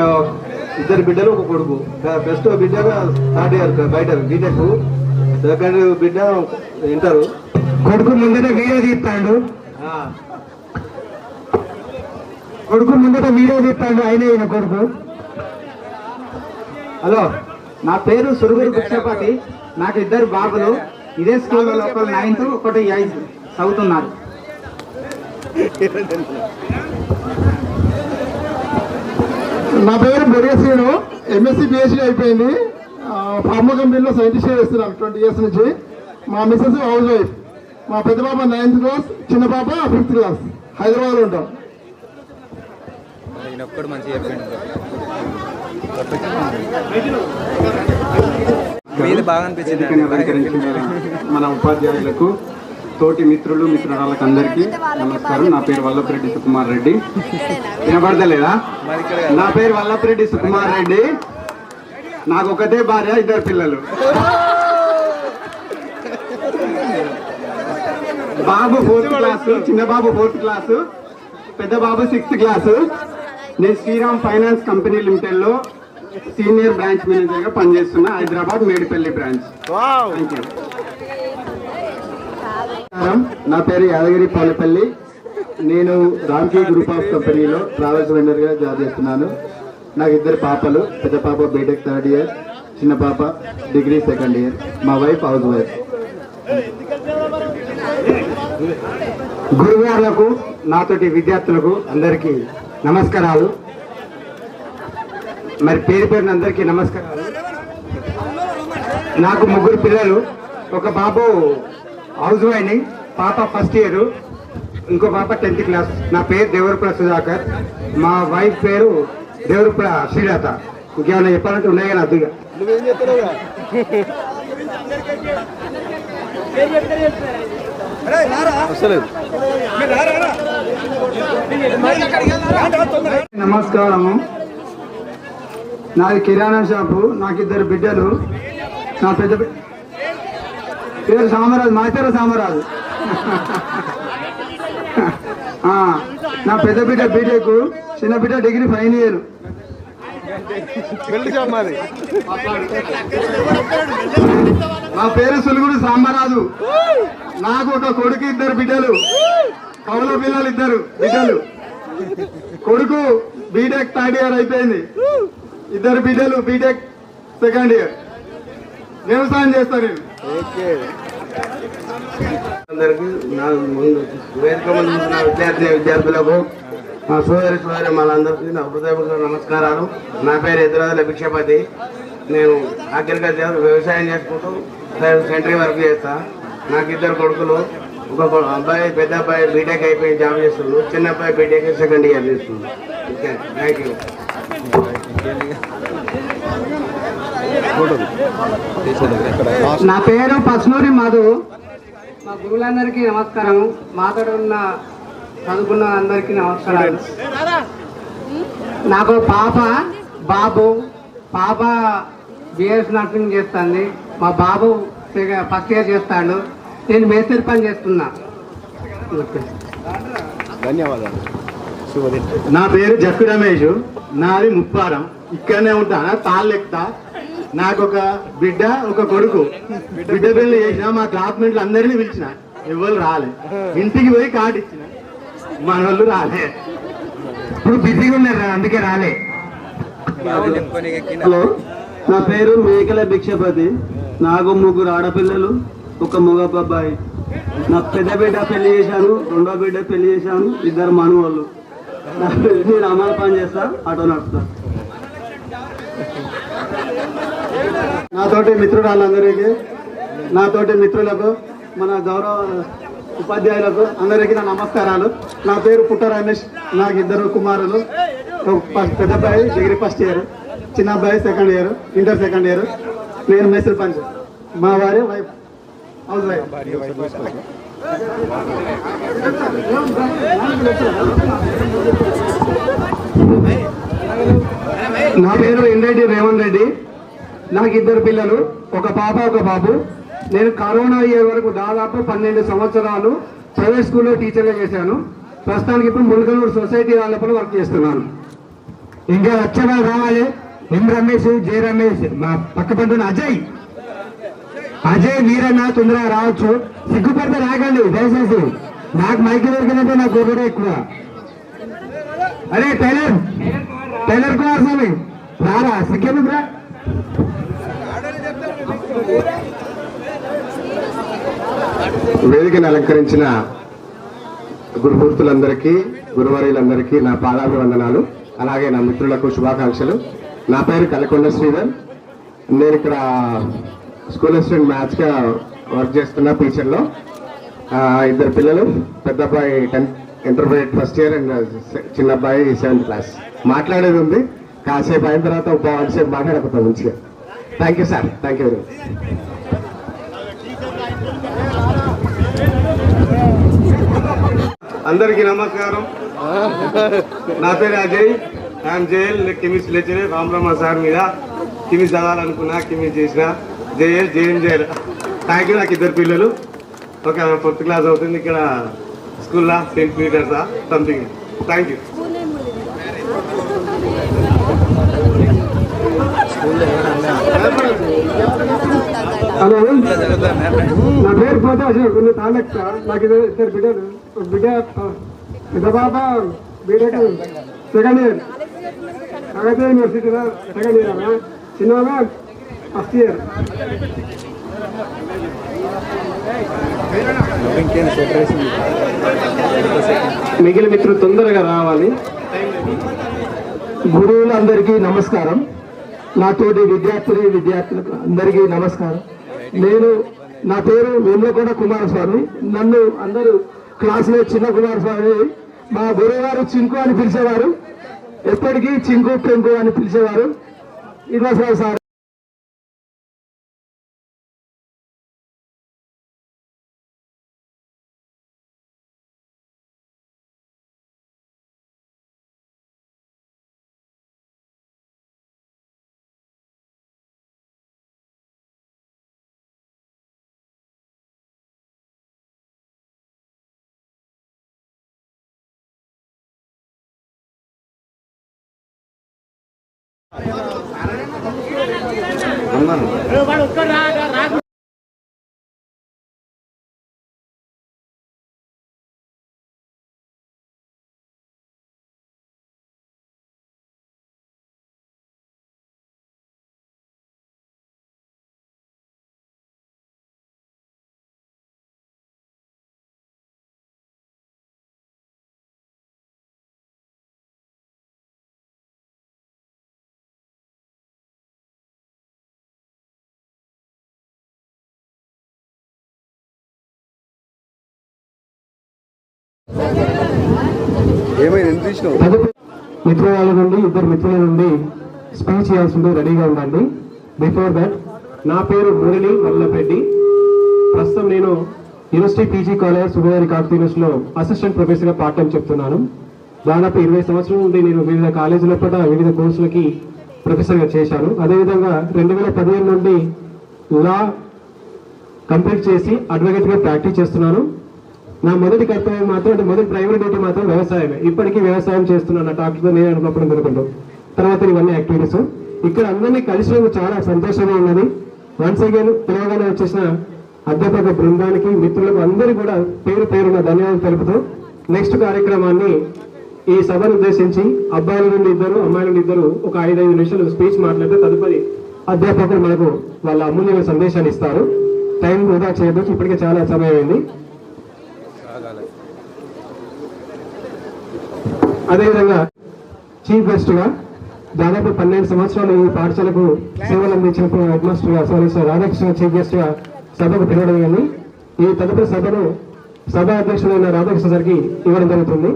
2 బిడ్డలు, ఒక కొడుకు. ఫస్ట్ బిడ్డ 3rd ఇయర్ బయట బీటెక్, సెకండ్ బిడ్డ ఇంటర్. కొడుకు ముందట వీడియో తీస్తాడు. అయిన కొడుకు. హలో, నా పేరు సురుగురు భిక్షపతి. నాకు 2 బాబులు. ఇదే స్కూల్లో ఒకరు 9th, ఒకటి 8th చదువుతున్నారు. నా పేరు బొరియసీను. ఎంఎస్సీ పిహెచ్డీ అయిపోయింది. ఫార్మా కంపెనీలో సైంటిస్ట్ చేస్తున్నాను 20 years నుంచి. మా మిస్సెస్ హౌస్ వైఫ్. మా పెద్ద పాప 9th క్లాస్, చిన్న పాప 5th క్లాస్. హైదరాబాద్లో ఉంటాం. బాగా అనిపించింది. మన ఉపాధ్యాయులకు, తోటి మిత్రులు, మిత్రురాళ్ళకు అందరికీ నమస్కారం. నా పేరు వల్లపురెడ్డి సుకుమార్ రెడ్డి. వినపడతలేదా? నా పేరు వల్లపురెడ్డి సుకుమార్ రెడ్డి. నాకు ఒకటే భార్య, 2 పిల్లలు. బాబు 4th క్లాసు, చిన్న బాబు 4th క్లాసు, పెద్ద బాబు 6th క్లాసు. నేను శ్రీరామ్ ఫైనాన్స్ కంపెనీ లిమిటెడ్లో సీనియర్ బ్రాంచ్ మేనేజర్గా పనిచేస్తున్నా, Hyderabad Medipally branch. Thank you. నా పేరు యాదగిరి పాలపల్లి. నేను రామ్కీ గ్రూప్ ఆఫ్ కంపెనీలో ట్రావెల్స్ వెండర్గా జాబ్ చేస్తున్నాను. నాకు 2 పాపలు. పెద్ద పాప బీటెక్ 3rd ఇయర్, చిన్న పాప డిగ్రీ సెకండ్ ఇయర్. మా వైఫ్ హౌస్ వైఫ్. గురుగారులకు, నాతోటి విద్యార్థులకు అందరికీ నమస్కారాలు. మరి పేరు పేరున అందరికీ నమస్కారాలు. నాకు 3 పిల్లలు. ఒక బాబు హౌస్ వైఫ్, పాప ఫస్ట్ ఇయర్, ఇంకో పాప 10th క్లాస్. నా పేరు దేవరపుల సుధాకర్. మా వైఫ్ పేరు దేవరపుల శ్రీలత. ఇంకేమైనా చెప్పాలంటే ఉన్నాయి కానీ అద్దుగా. నమస్కారము. నాది కిరాణా షాపు. నాకు 2 బిడ్డలు. నా పెద్ద పేరు సామరాజు, మా పేరు సామరాజు. నా పెద్ద బిడ్డ బీటెక్, చిన్న బిడ్డ డిగ్రీ ఫైనల్ ఇయర్. నా పేరు సులుగుడు సాంబరాజు. నాకు ఒక కొడుకు, 2 బిడ్డలు, కౌల పిల్లలు 2 బిడ్డలు. కొడుకు బీటెక్ 3rd ఇయర్ అయిపోయింది, 2 బిడ్డలు బీటెక్ 2nd ఇయర్. వ్యవసాయం చేస్తారు. అందరికీ నా వేదిక ముందు ఉన్న విద్యార్థులకు, మా సోదరి వాళ్ళందరికీ నా హృదయపూర్వక నమస్కారాలు. నా పేరు ఎదురాదుల భిక్షపతి. నేను అగ్రికల్చర్ వ్యవసాయం చేసుకుంటూ సెంటరీ వర్క్ చేస్తా. నాకు 2 కొడుకులు. ఒక అబ్బాయి, పెద్ద అబ్బాయి బీటెక్ అయిపోయి జాబ్ చేస్తున్నాడు, చిన్న అబ్బాయి బీటెక్ 2nd ఇయర్ చేస్తున్నాడు. Thank you. నా పేరు పస్నూరి మధు. మా గురువులందరికీ నమస్కారం. మాతో ఉన్న చదువుకున్న అందరికీ నమస్కారాలు. నాకు పాప, బాబు. పాప బిఎస్ నర్సింగ్ చేస్తుంది, మా బాబు 1st ఇయర్ చేస్తాడు. నేను మేస్త్రి పని చేస్తున్నా. ధన్యవాదాలు. నా పేరు జక్కు రమేష్. నాది ముప్పారం. ఇక్కడనే ఉంటాను, తాళ్ళు ఎక్కుతా. నాకు ఒక బిడ్డ, ఒక కొడుకు. బిడ్డ పెళ్లి చేసిన మా క్లాస్మేట్లు అందరినీ పిలిచిన, ఎవరు రాలే. ఇంటికి పోయి కార్డు ఇచ్చిన, మన వాళ్ళు రాలే. ఇప్పుడు బిజీగా ఉన్నారు, అందుకే రాలే. హలో, నా పేరు మేకల భిక్షపతి. నాకు 3 ఆడపిల్లలు, ఒక మగ అబ్బాయి. నా పెద్ద బిడ్డ పెళ్లి చేశాను, 2వ బిడ్డ పెళ్లి చేశాను, 2 మనవాళ్ళు. నేను అమలు పని చేస్తా, ఆటో నడుపుతా. నాతోటి మిత్రురాళ్ళందరికీ, నాతోటి మిత్రులకు, మన గౌరవ ఉపాధ్యాయులకు అందరికీ నా నమస్కారాలు. నా పేరు పుట్ట రమేష్. నాకు 2 కుమారులు. పెద్ద అబ్బాయి డిగ్రీ 1st ఇయర్, చిన్న అబ్బాయి 2nd year, inter 2nd year. నేను మేస్త్రి పని చేస్తాను. మా వారి వైఫ్ హౌస్ వైఫ్. నా పేరు ఇంరెడ్డి రేవంత్ రెడ్డి. నాకు 2 పిల్లలు, ఒక పాప, ఒక బాబు. నేను కరోనా ఇయర్ వరకు దాదాపు 12 సంవత్సరాలు ప్రైవేట్ స్కూల్లో టీచర్గా చేశాను. ప్రస్తుతానికి ఇప్పుడు ముల్కనూరు సొసైటీ వాళ్ళపై వర్క్ చేస్తున్నాను. ఇంకా వచ్చే వాళ్ళు రావాలి. ఎం రమేష్, జే రమేష్, మా పక్క పంటున్న అజయ్ మీరన్నా తొందరగా రావచ్చు. సిగ్గుపడితే రాకండి దయచేసి. నాకు మైకి దొరికినట్టే నాకు ఒకటే ఎక్కువ. అరే టైలర్ కుమారస్వామి రారా, సిగ్గెందుకురా? వేదికను అలంకరించిన గురుమూర్తులందరికీ, గురువర్యులందరికీ నా పాదాభివందనాలు. అలాగే నా మిత్రులకు శుభాకాంక్షలు. నా పేరు కలకొండ శ్రీధర్. నేను ఇక్కడ స్కూల్ అసిస్టెంట్ మ్యాథ్స్గా వర్క్ చేస్తున్న టీచర్లో. 2 పిల్లలు, పెద్ద అబ్బాయి 10th intermediate 1st year and చిన్న అబ్బాయి 7th క్లాస్. మాట్లాడేది ఉంది, కాసేపు అయిన తర్వాత ఒక గంట సేపు మాట్లాడకపోతాం మంచిగా. Thank you sir, thank you very much. అందరికీ నమస్కారం. నా పేరు Ajay. I'm JL chemist lecturer. Ramarama sir మీద కెమిస్ట్ చదవాలనుకున్నా, కెమిస్ట్ చేసిన. జేఎల్. Thank you. నాకు 2 పిల్లలు, ఒక 4th క్లాస్ అవుతుంది ఇక్కడ స్కూల్లో, saint Peter's something. Thank you. Hello, నా పేరు పోతే కొన్ని తాలెక్క. నాకు 2 బిడ్డలు. బిడ్డ పెద్ద పాప బీటెక్ 2nd ఇయర్, కాకతీయ యూనివర్సిటీలో 2nd ఇయర్. చిన్న 1st ఇయర్. మిగిలిన మిత్రులు తొందరగా రావాలి. గురువులందరికీ నమస్కారం. నాతోటి విద్యార్థులకు అందరికీ నమస్కారం. నా పేరు వేములకొండ కుమారస్వామి. నన్ను అందరూ క్లాసులో చిన్న కుమారస్వామి, మా గురువుగారు చింకు అని పిలిచేవారు. ఎప్పటికీ చింకు పెంకు అని పిలిచేవారు. ఇది సార్. మిత్రుల నుండి ఇద్దరు మిత్రుల నుండి స్పీచ్ చేయాల్సింది రెడీగా ఉండండి. బిఫోర్ దట్ నా పేరు మురళి వల్లపెడ్డి. ప్రస్తుతం నేను యూనివర్సిటీ పీజీ కాలేజ్ సుభేదారి కాకతీయ యూనివర్సిటీలో అసిస్టెంట్ ప్రొఫెసర్గా పార్ట్ టైం చెప్తున్నాను. దాదాపు 20 సంవత్సరాల నుండి నేను వివిధ కాలేజీల పట్ల వివిధ కోర్సులకి ప్రొఫెసర్గా చేశాను. అదేవిధంగా 2015 నుండి లా కంప్లీట్ చేసి అడ్వకేట్గా ప్రాక్టీస్ చేస్తున్నాను. నా మొదటి కర్తవ్యం మాత్రం అంటే మొదటి ప్రైమరీ డ్యూటీ మాత్రం వ్యవసాయమే. ఇప్పటికీ వ్యవసాయం చేస్తున్నాను డాక్టర్తో నేను అనుకున్నప్పుడు అనుకుంటాం. తర్వాత ఇవన్నీ యాక్టివిటీస్ ఇక్కడ అందరినీ కలిసినందుకు చాలా సంతోషంగా ఉన్నది. వన్స్ అగైన్ తెలంగాణ వచ్చేసిన అధ్యాపక బృందానికి మిత్రులకు అందరికీ కూడా పేరు పేరున ధన్యవాదాలు తెలుపుతూ నెక్స్ట్ కార్యక్రమాన్ని ఈ సభను ఉద్దేశించి అబ్బాయిల నుండి ఇద్దరు అమ్మాయిల నుండి ఇద్దరు ఒక 5 నిమిషాలు స్పీచ్ మాట్లాడితే తదుపరి అధ్యాపకులు మనకు వాళ్ళ అమూల్యమైన సందేశాన్ని ఇస్తారు. టైం వృధా చేయదు, ఇప్పటికే చాలా సమయం అయింది. అదేవిధంగా చీఫ్ గెస్ట్ గా దాదాపు 12 సంవత్సరాలు ఈ పాఠశాలకు సేవలు అందించిన హెడ్ మాస్టర్ గా సార్ రాధాకృష్ణ చీఫ్ గెస్ట్ గా సభకు పిలవడం కానీ ఈ తదుపరి సభను సభా అధ్యక్షుడైన రాధాకృష్ణ సార్కి ఇవ్వడం జరుగుతుంది.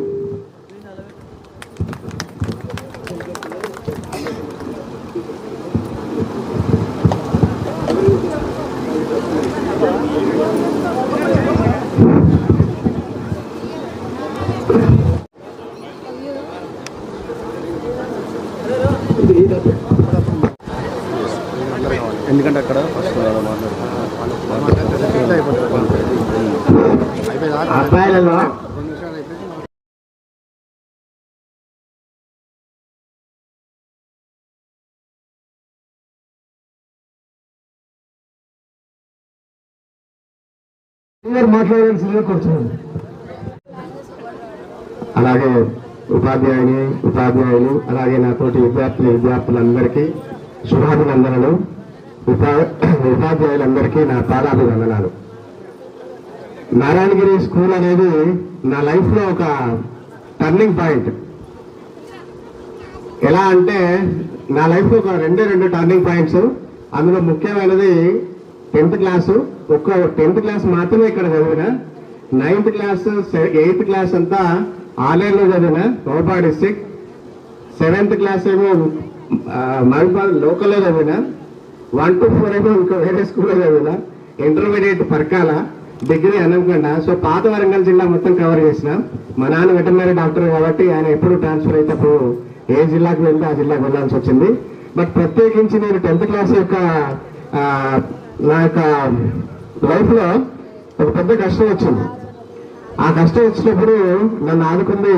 ఎందుకంటే అక్కడ అబ్బాయిలలో మాట్లాడాల్సిందిగా కూర్చున్నాను. అలాగే ఉపాధ్యాయులు అలాగే నాతోటి విద్యార్థులందరికీ శుభాభినందనలు. ఉపాధ్యాయులందరికీ నా పాదాభివందనాలు. నారాయణగిరి స్కూల్ అనేది నా లైఫ్ లో ఒక టర్నింగ్ పాయింట్. ఎలా అంటే నా లైఫ్ లో ఒక రెండు టర్నింగ్ పాయింట్స్. అందులో ముఖ్యమైనది 10th క్లాసు. ఒక్క 10th క్లాస్ మాత్రమే ఇక్కడ చదివిన. 9th క్లాస్ 8th క్లాస్ అంతా ఆన్లైన్లో చదివిన మహబూబాబాద్ డిస్ట్రిక్ట్. 7th క్లాస్ ఏమో మహబూబాబాద్ లోకల్లో చదివిన. 1 to 4 ఏమో ఇంకా వేరే స్కూల్లో చదివిన. Intermediate Parakala, degree Anankonda. So పాత వరంగల్ జిల్లా మొత్తం కవర్ చేసిన. మా నాన్న వెటర్నరీ డాక్టర్ కాబట్టి ఆయన ఎప్పుడు ట్రాన్స్ఫర్ అయితే అప్పుడు ఏ జిల్లాకు వెళ్తే ఆ జిల్లాకు వెళ్ళాల్సి వచ్చింది. బట్ ప్రత్యేకించి నేను 10th క్లాస్ యొక్క నా యొక్క లైఫ్ లో ఒక పెద్ద కష్టం వచ్చింది. ఆ కష్టం వచ్చినప్పుడు నన్ను ఆదుకుంది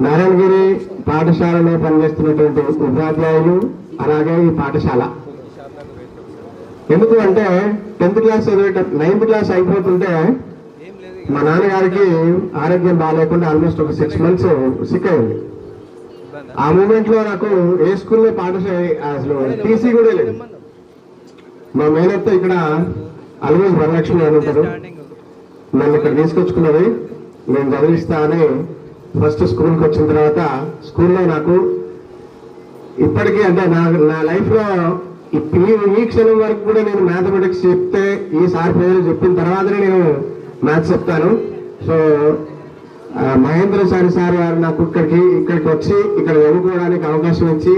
నారాయణగిరి పాఠశాలలో పనిచేస్తున్నటువంటి ఉపాధ్యాయులు, అలాగే ఈ పాఠశాల. ఎందుకు అంటే 10th క్లాస్ 9th క్లాస్ అయిపోతుంటే మా నాన్నగారికి ఆరోగ్యం బాగాలేకుండా ఆల్మోస్ట్ ఒక 6 months సిక్ అయింది. ఆ మూమెంట్ లో నాకు ఏ స్కూల్లో పాఠశాల అసలు టీసీ కూడా లేదు. మా మేనత్తో ఇక్కడ అల్వేజ్ వరలక్ష్మి అని ఉంటారు, నన్ను ఇక్కడ తీసుకొచ్చుకున్నది. నేను చదివిస్తా అని ఫస్ట్ స్కూల్కి వచ్చిన తర్వాత స్కూల్లో నాకు ఇప్పటికీ అంటే నా లైఫ్ లో ఈ క్షణం వరకు కూడా నేను మ్యాథమెటిక్స్ చెప్తే ఈ సార్ పేరు చెప్పిన తర్వాతనే నేను మ్యాథ్స్ చెప్తాను. సో మహేంద్ర సార్ గారు నాకు ఇక్కడికి వచ్చి ఇక్కడ చదువుకోవడానికి అవకాశం ఇచ్చి,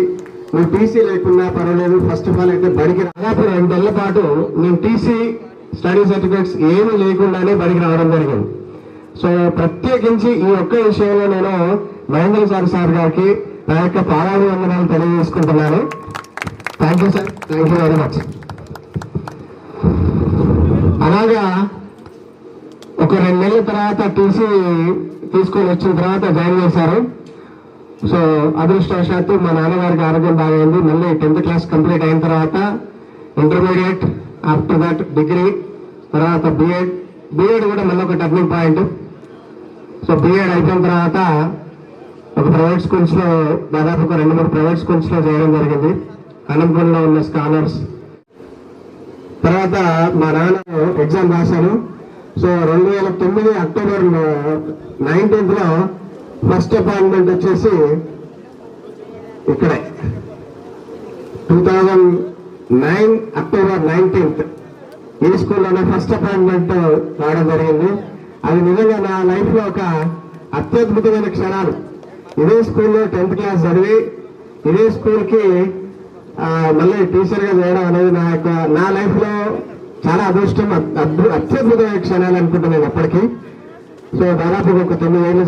నువ్వు టీసీ లేకున్నా పర్వాలేదు, ఫస్ట్ ఆఫ్ ఆల్ అయితే బడికి దాదాపు 2 నెలల పాటు నేను టీసీ స్టడీ సర్టిఫికేట్స్ ఏమీ లేకుండానే బడికి రావడం జరిగింది. సో ప్రత్యేకించి ఈ ఒక్క విషయంలో నేను మహేంద్ర సార్ గారికి నా యొక్క పాదాభివందనాలు తెలియజేసుకుంటున్నాను. Thank you sir, thank you very much. అలాగా ఒక 2 నెలల తర్వాత టీసీ తీసుకొని వచ్చిన తర్వాత జాయిన్ చేశారు. సో అదృష్టవశాత్తు మా నాన్నగారికి ఆరోగ్యం బాగైంది. మళ్ళీ 10th క్లాస్ కంప్లీట్ అయిన తర్వాత ఇంటర్మీడియట్, ఆఫ్టర్ దట్ డిగ్రీ, తర్వాత బిఎడ్ కూడా మళ్ళీ ఒక టర్నింగ్ పాయింట్. సో బిఎడ్ అయిపోయిన తర్వాత ఒక ప్రైవేట్ స్కూల్స్లో దాదాపు ఒక 2-3 ప్రైవేట్ స్కూల్స్లో చేయడం జరిగింది. అనంతపురంలో ఉన్న స్కాలర్స్. తర్వాత మా నాన్న ఎగ్జామ్ రాశాను. So 2009 October 19th first appointment వచ్చేసి ఇక్కడే 2009 అక్టోబర్ 19th ఈ స్కూల్లోనే ఫస్ట్ అపాయింట్మెంట్ రావడం జరిగింది. అది నిజంగా నా లైఫ్ లో ఒక అత్యద్భుతమైన క్షణాలు. ఇదే స్కూల్లో 10th క్లాస్ చదివి ఇదే స్కూల్కి మళ్ళీ టీచర్గా చేయడం అనేది నా లైఫ్ లో చాలా అదృష్టం, అత్యద్భుతమైన క్షణాలు అనుకుంటున్నాను అప్పటికి. సో దాదాపు ఒక 9 ఏళ్ళు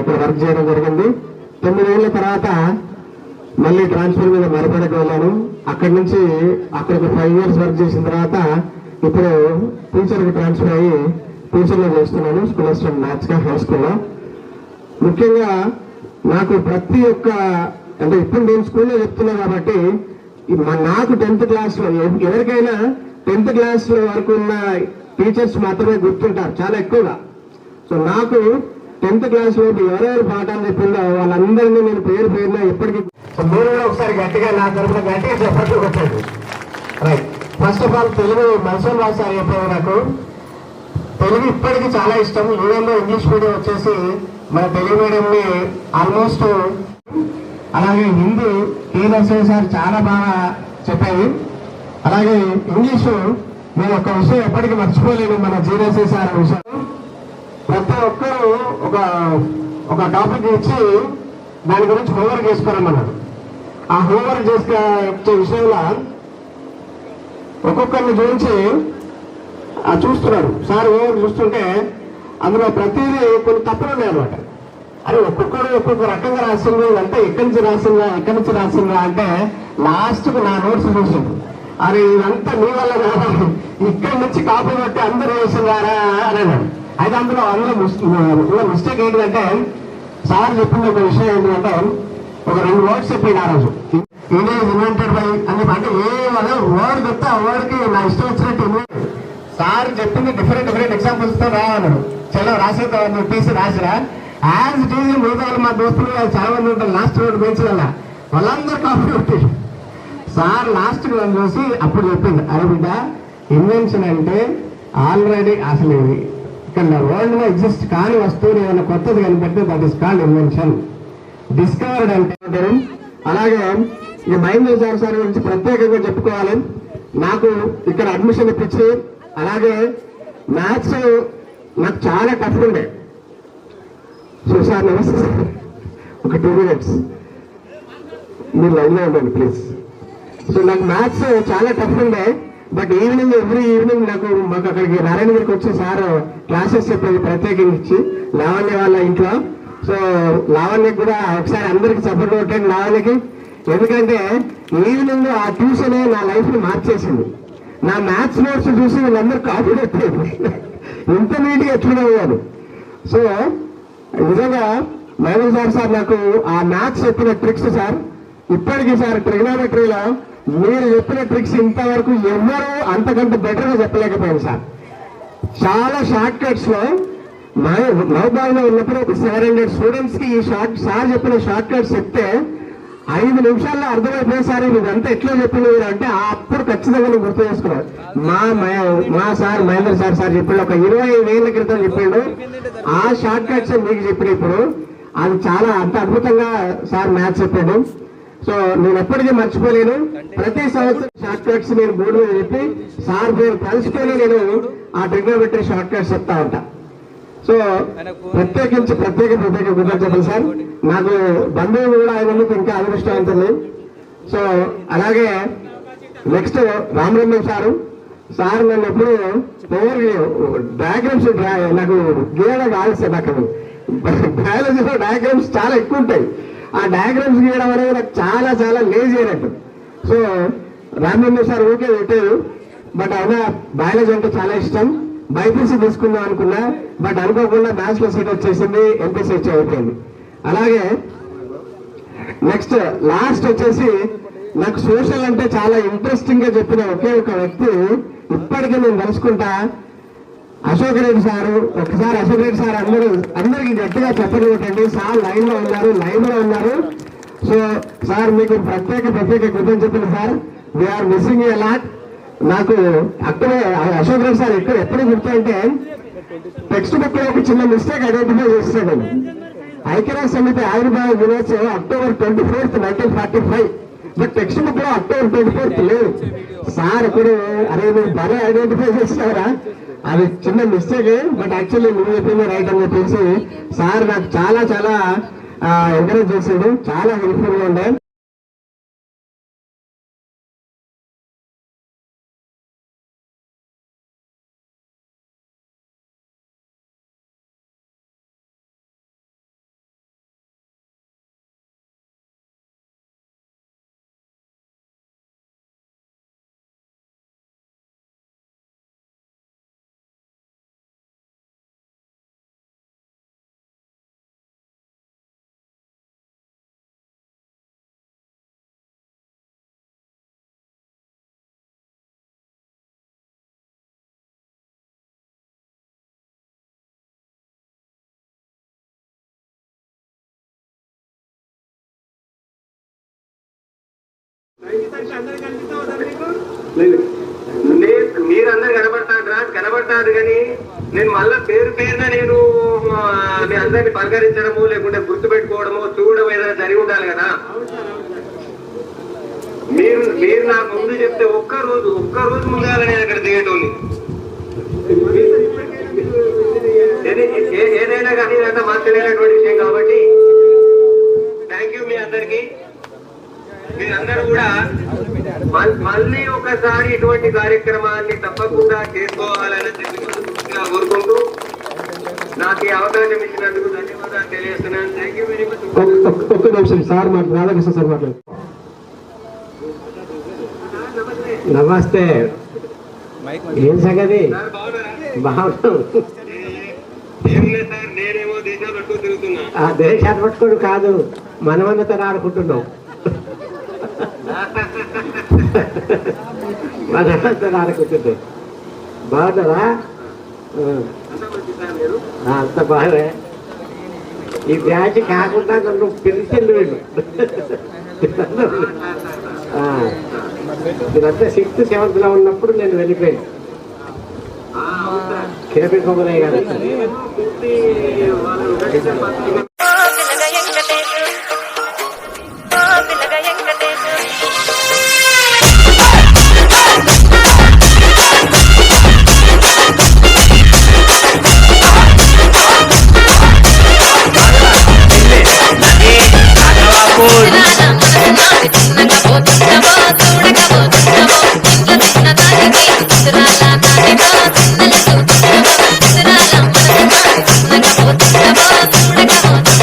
ఇక్కడ వర్క్ చేయడం జరిగింది. 9 ఏళ్ళ తర్వాత మళ్ళీ ట్రాన్స్ఫర్ మీద మరపడకు వెళ్ళాను. అక్కడి నుంచి అక్కడికి 5 years వర్క్ చేసిన తర్వాత ఇప్పుడు టీచర్కి ట్రాన్స్ఫర్ అయ్యి టీచర్లో చేస్తున్నాను, స్కూల్ అసిస్టెంట్ మ్యాథ్స్ గా హై స్కూల్లో. ముఖ్యంగా నాకు ప్రతి ఒక్క అంటే ఇప్పుడు నేను స్కూల్లో చెప్తున్నా కాబట్టి నాకు 10th క్లాస్లో ఎవరికైనా 10th క్లాస్లో వరకు ఉన్న టీచర్స్ మాత్రమే గుర్తుంటారు చాలా ఎక్కువగా. సో నాకు 10th క్లాస్లో ఎవరెవరు పాఠాలు చెప్పిందో వాళ్ళందరినీ నేను పేరు పేరున ఎప్పటికీ. సో మీరు కూడా ఒకసారి గట్టిగా నా తరఫున గట్టిగా చెప్పట్టు వచ్చాడు. Right. First of all Telugu Malsan Rao sir చెప్పారు. నాకు తెలుగు ఇప్పటికీ చాలా ఇష్టం. ఈవెన్లో ఇంగ్లీష్ మీడియం వచ్చేసి మన తెలుగు మీడియంని ఆల్మోస్ట్, అలాగే హిందీ టీనర్సరీ సార్ చాలా బాగా చెప్పేది. అలాగే ఇంగ్లీషు నేను ఒక విషయం ఎప్పటికీ మర్చిపోలేను, మన జీనర్సరీ సార్ విషయం. ప్రతి ఒక్కరు ఒక టాపిక్ ఇచ్చి దాని గురించి హోంవర్క్ చేసుకోరమన్నాడు. ఆ హోంవర్క్ చేసే విషయంలో ఒక్కొక్కరిని చూసి చూస్తున్నాడు సార్. హోంవర్క్ చూస్తుంటే అందులో ప్రతిదీ కొన్ని తప్పులు ఉన్నాయన్నమాట. అరే ఒక్కొక్కరు ఒక్కొక్క రకంగా రాసింది అంటే ఎక్కడి నుంచి రాసిందా అంటే లాస్ట్కు నా నోట్స్ చూసింది. అరే ఇదంతా నీ వల్ల కాదా, ఇక్కడి నుంచి కాపీ కొట్టి అందరూ వేసిందారా అని అన్నాడు. అయితే అందులో మిస్టేక్ ఏంటంటే సార్ చెప్పిన ఒక విషయం ఏంటంటే ఒక 2 words చెప్పింది ఆ రోజు. ఇమేజ్ ఇన్వెంటెడ్ బై అని, అంటే ఏ వర్డ్ చెప్తే ఆ వర్డ్కి నా ఇష్టం వచ్చినట్టు సార్ చెప్పింది డిఫరెంట్ ఎగ్జాంపుల్స్ తో రావన్నాడు. చలో రాసేదా నువ్వు తీసి రాసిరా. యాజ్ ఇట్ ఈజ్ మిగతా మా దోస్తులు చాలా మంది ఉంటారు లాస్ట్ రోడ్ బెంచ్ వల్ల వాళ్ళందరూ కాపీ కొట్టి సార్ లాస్ట్ నన్ను చూసి అప్పుడు చెప్పింది, అరే బిడ్డ ఇన్వెన్షన్ అంటే ఆల్రెడీ అసలు ఇక్కడ వరల్డ్ లో ఎగ్జిస్ట్ కాని వస్తువులు ఏమైనా కొత్తది కనిపెడితే that is called invention. Discovered అంటే అలాగే ఈ మహేంద్ర సార్ గురించి ప్రత్యేకంగా చెప్పుకోవాలి. నాకు ఇక్కడ అడ్మిషన్ ఇప్పించి అలాగే మ్యాథ్స్ నాకు చాలా టఫ్ ఉండే. సో సార్ నమస్తే సార్, ఒక 2 minutes మీరు లైన్లో ఉండండి ప్లీజ్. సో నాకు మ్యాథ్స్ చాలా టఫ్ ఉండే. బట్ ఎవ్రీ ఈవినింగ్ మాకు అక్కడికి నారాయణగిరికి వచ్చి సార్ క్లాసెస్ చెప్పేది ప్రత్యేకించి లావణ్య వాళ్ళ ఇంట్లో. సో లావణ్యకి కూడా ఒకసారి అందరికి సపోర్ట్ కొట్టండి లావణ్యకి. ఎందుకంటే ఈవినింగ్ ఆ ట్యూషనే నా లైఫ్ ని మార్చేసింది. నా మ్యాథ్స్ నోట్స్ చూసి వీళ్ళందరూ కాపీ పెట్టేది, ఇంత నీట్గా ఎట్లున్నాను. సో నిజంగా మహేంద్ర సార్ నాకు ఆ మ్యాథ్స్ చెప్పిన ట్రిక్స్ సార్ ఇప్పటికీ సార్ ట్రిగ్నోమెట్రీలో మీరు చెప్పిన ట్రిక్స్ ఇంతవరకు ఎవరు అంతకంటే బెటర్ గా చెప్పలేకపోయింది సార్. చాలా షార్ట్ కట్స్ లో నవబాగ్లో ఉన్నప్పుడు ఒక 700 స్టూడెంట్స్ కి ఈ సార్ చెప్పిన షార్ట్ కట్స్ చెప్తే 5 నిమిషాల్లో అర్థమైపోయింది సార్ ఇదంతా ఎట్లా చెప్పింది అంటే అప్పుడు ఖచ్చితంగా నేను గుర్తు చేసుకున్నాను. మా సార్ మహేంద్ర సార్ చెప్పిండు ఒక 25 ఏళ్ల క్రితం చెప్పిండు. ఆ షార్ట్ కట్స్ మీకు చెప్పిన ఇప్పుడు అది చాలా అంత అద్భుతంగా సార్ మ్యాథ్స్ చెప్పాడు. సో నేను ఎప్పటికీ మర్చిపోలేను. ప్రతి సంవత్సరం షార్ట్ కట్స్ నేను బోర్డు మీద చెప్పి సార్ పేరు కలుసుకొని నేను ఆ ట్రిగ్నోమెట్రీ షార్ట్ కట్స్ చెప్తా ఉంటా. సో ప్రత్యేక కృతజ్ఞతలు సార్. నాకు బంధువులు కూడా అయినందుకు ఇంకా అదృష్టవంతులు. సో అలాగే నెక్స్ట్ రామలింగం సార్ నన్ను ఎప్పుడు డయాగ్రామ్స్ నాకు గీయడం కాదు సార్. నాకు బయాలజీలో డయాగ్రామ్స్ చాలా ఎక్కువ ఉంటాయి. ఆ డయాగ్రామ్స్ గీయడం అనేది నాకు చాలా చాలా లేజీ అయినట్టు. సో రామలింగం సార్ ఓకే పెట్టారు. బట్ అయినా బయాలజీ అంటే చాలా ఇష్టం. బైపీసీ తీసుకుందాం అనుకున్నా బట్ అనుకోకుండా మ్యాథ్స్ లో సీట్ వచ్చేసింది, ఎంపీసీ అయిపోయింది. అలాగే నెక్స్ట్ లాస్ట్ వచ్చేసి నాకు సోషల్ అంటే చాలా ఇంట్రెస్టింగ్ గా చెప్పిన ఒకే ఒక వ్యక్తి ఇప్పటికీ నేను తెలుసుకుంటా, అశోక్ రెడ్డి సారు. ఒకసారి అశోక్ రెడ్డి సార్ అందరికి గట్టిగా చెప్పండి కొట్టండి. సార్ లైవ్ లో ఉన్నారు. సో సార్ మీకు ప్రత్యేక కృతజ్ఞతలు చెప్పండి sir. We're missing a lot. నాకు అక్కడే అశోక్ రెడ్డి సార్ ఎప్పుడు గుర్తుంటే టెక్స్ట్ బుక్ లో ఒక చిన్న మిస్టేక్ ఐడెంటిఫై చేస్తాడు. ఐక్యరాజ్య సమితి ఆవిర్భావ దినోత్సవం October 24th, 1945. But text book లో October 24th లేదు. సార్ ఇప్పుడు అరే నువ్వు భలే ఐడెంటిఫై చేస్తారా, అది చిన్న మిస్టేక్, బట్ యాక్చువల్లీ నువ్వు చెప్పింది రైట్ అని చెప్పేసి సార్ నాకు చాలా ఎంకరేజ్ చేసాడు, చాలా హెల్ప్ఫుల్ గా ఉండే. మీరందరు కనబడతారు కానీ నేను మళ్ళా పేరున నేను మీ అందరిని పలకరించడము లేకుంటే గుర్తు పెట్టుకోవడము చూడడం ఏదైనా జరిగి ఉండాలి కదా. మీరు నాకు ముందు చెప్తే ఒక్క రోజు ముందుగా నేను అక్కడ దిగేటోని. ఏదైనా కానీ ఇదంతా మార్చలేనటువంటి విషయం కాబట్టి థ్యాంక్ యూ మీ అందరికి. మీరందరూ కూడా మళ్ళీ ఒకసారి ఇటువంటి కార్యక్రమాన్ని తప్పకుండా చేసుకోవాలని చెప్పి కోరుకుంటూ నాకు ఈ అవకాశం ఇచ్చినందుకు ధన్యవాదాలు తెలియజేస్తున్నాను. Thank you very much. ఒక్క నిమిషం సార్ రాధాకృష్ణ సార్ మాట్లాడు. నమస్తే, ఏం సంగతి? బాగున్నాం. నేనేమో దేశాలు పట్టుకు తిరుగుతున్నా. ఆ దేశాలు పట్టుకోడు కాదు, మనమంతా ఆడుకుంటున్నాం. ఆడుకుంటున్నాం. బాగున్నారా? అంత బాగా. ఈ బ్యాచ్ కాకుండా నన్ను పిలిచెళ్ళు వీళ్ళు. మీరంతా 6th, 7th లో ఉన్నప్పుడు నేను వెళ్ళిపోయాను. కేపీ కొమ్మరయ్య గారు చూడకపోతే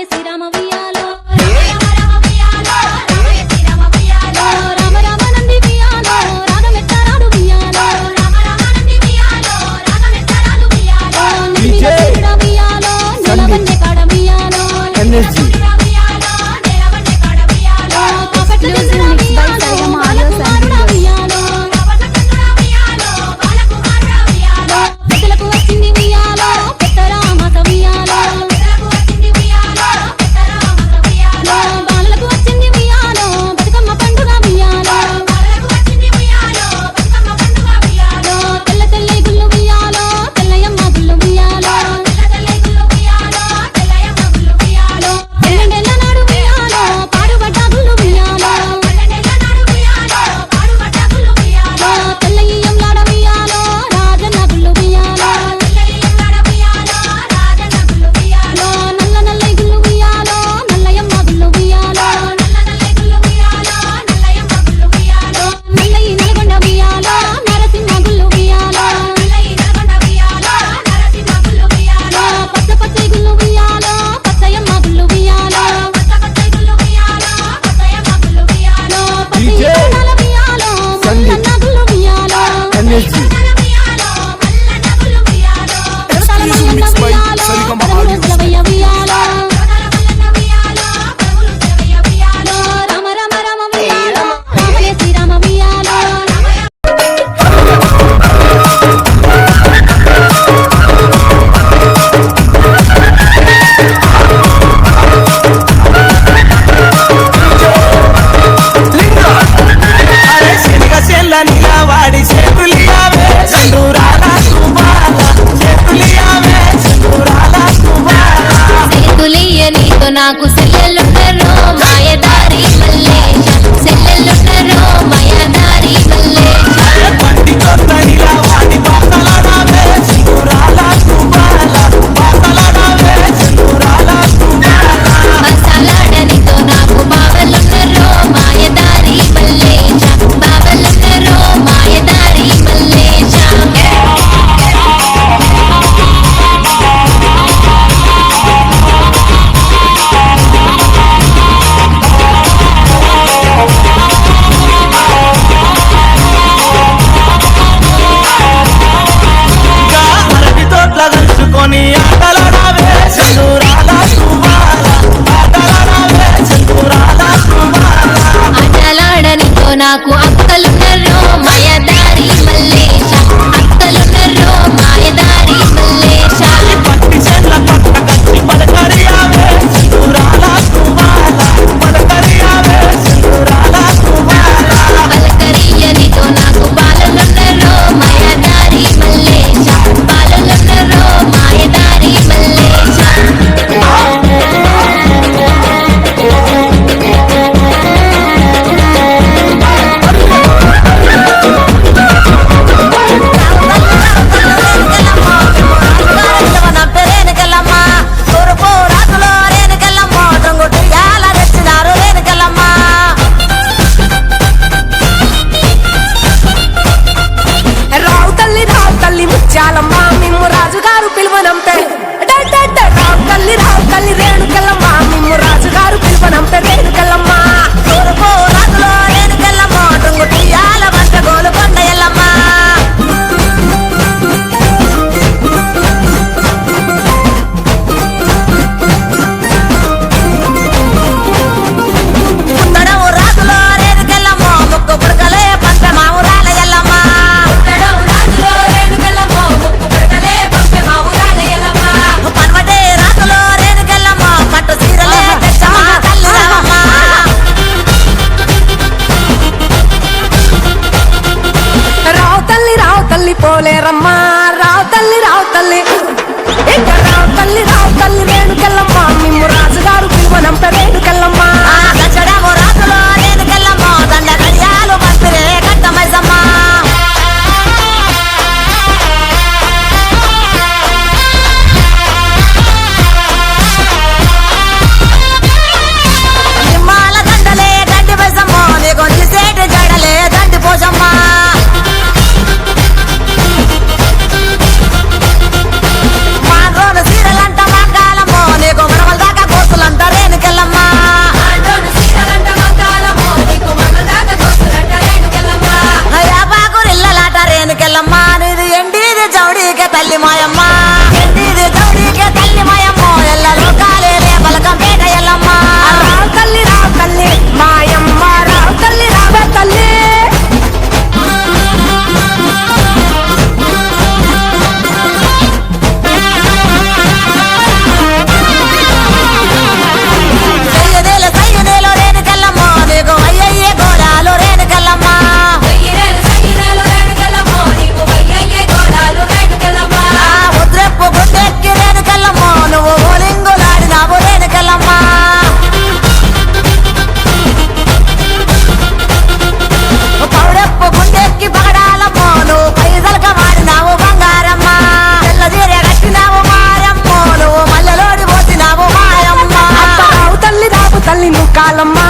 రావే శ్రీరామ ఉయ్యాలో రామ రామ నంది ఉయ్యాలో రాగమెత్తరాడు ఉయ్యాలో నిలిమిన ఉయ్యాలో నిలవన్నె కాడ ఉయ్యాలో నాకు సెల్లెలుండరో మాయదారి మల్లేశ సెల్లెలుండరో మాయదారి మల్లేశ పట్టి కొత్తనిలా వాడి బాతలాడావే సింగురాల కుబాల బాతలాడావే సింగురాల కుబాల మసాలాడనితో నాకు బావలుండరో మాయదారి మల్లేశ బావలుండరో మాయదారి మల్లేశ నాకు అక్కలున్నరో మాయదారి మల్లేశ అక్కలున్నరో మాయదారి మల్లేశ పట్టి చెల్ల పట్ట కచ్చి పలకరియావే సింగురాల కుమాల పలకరియావే సింగురాల కుమాల పలకరియనితో నాకు బాలలున్నరో మాయదారి మల్లేశ బాలలున్నరో మాయదారి మల్లేశ కాలమ్మా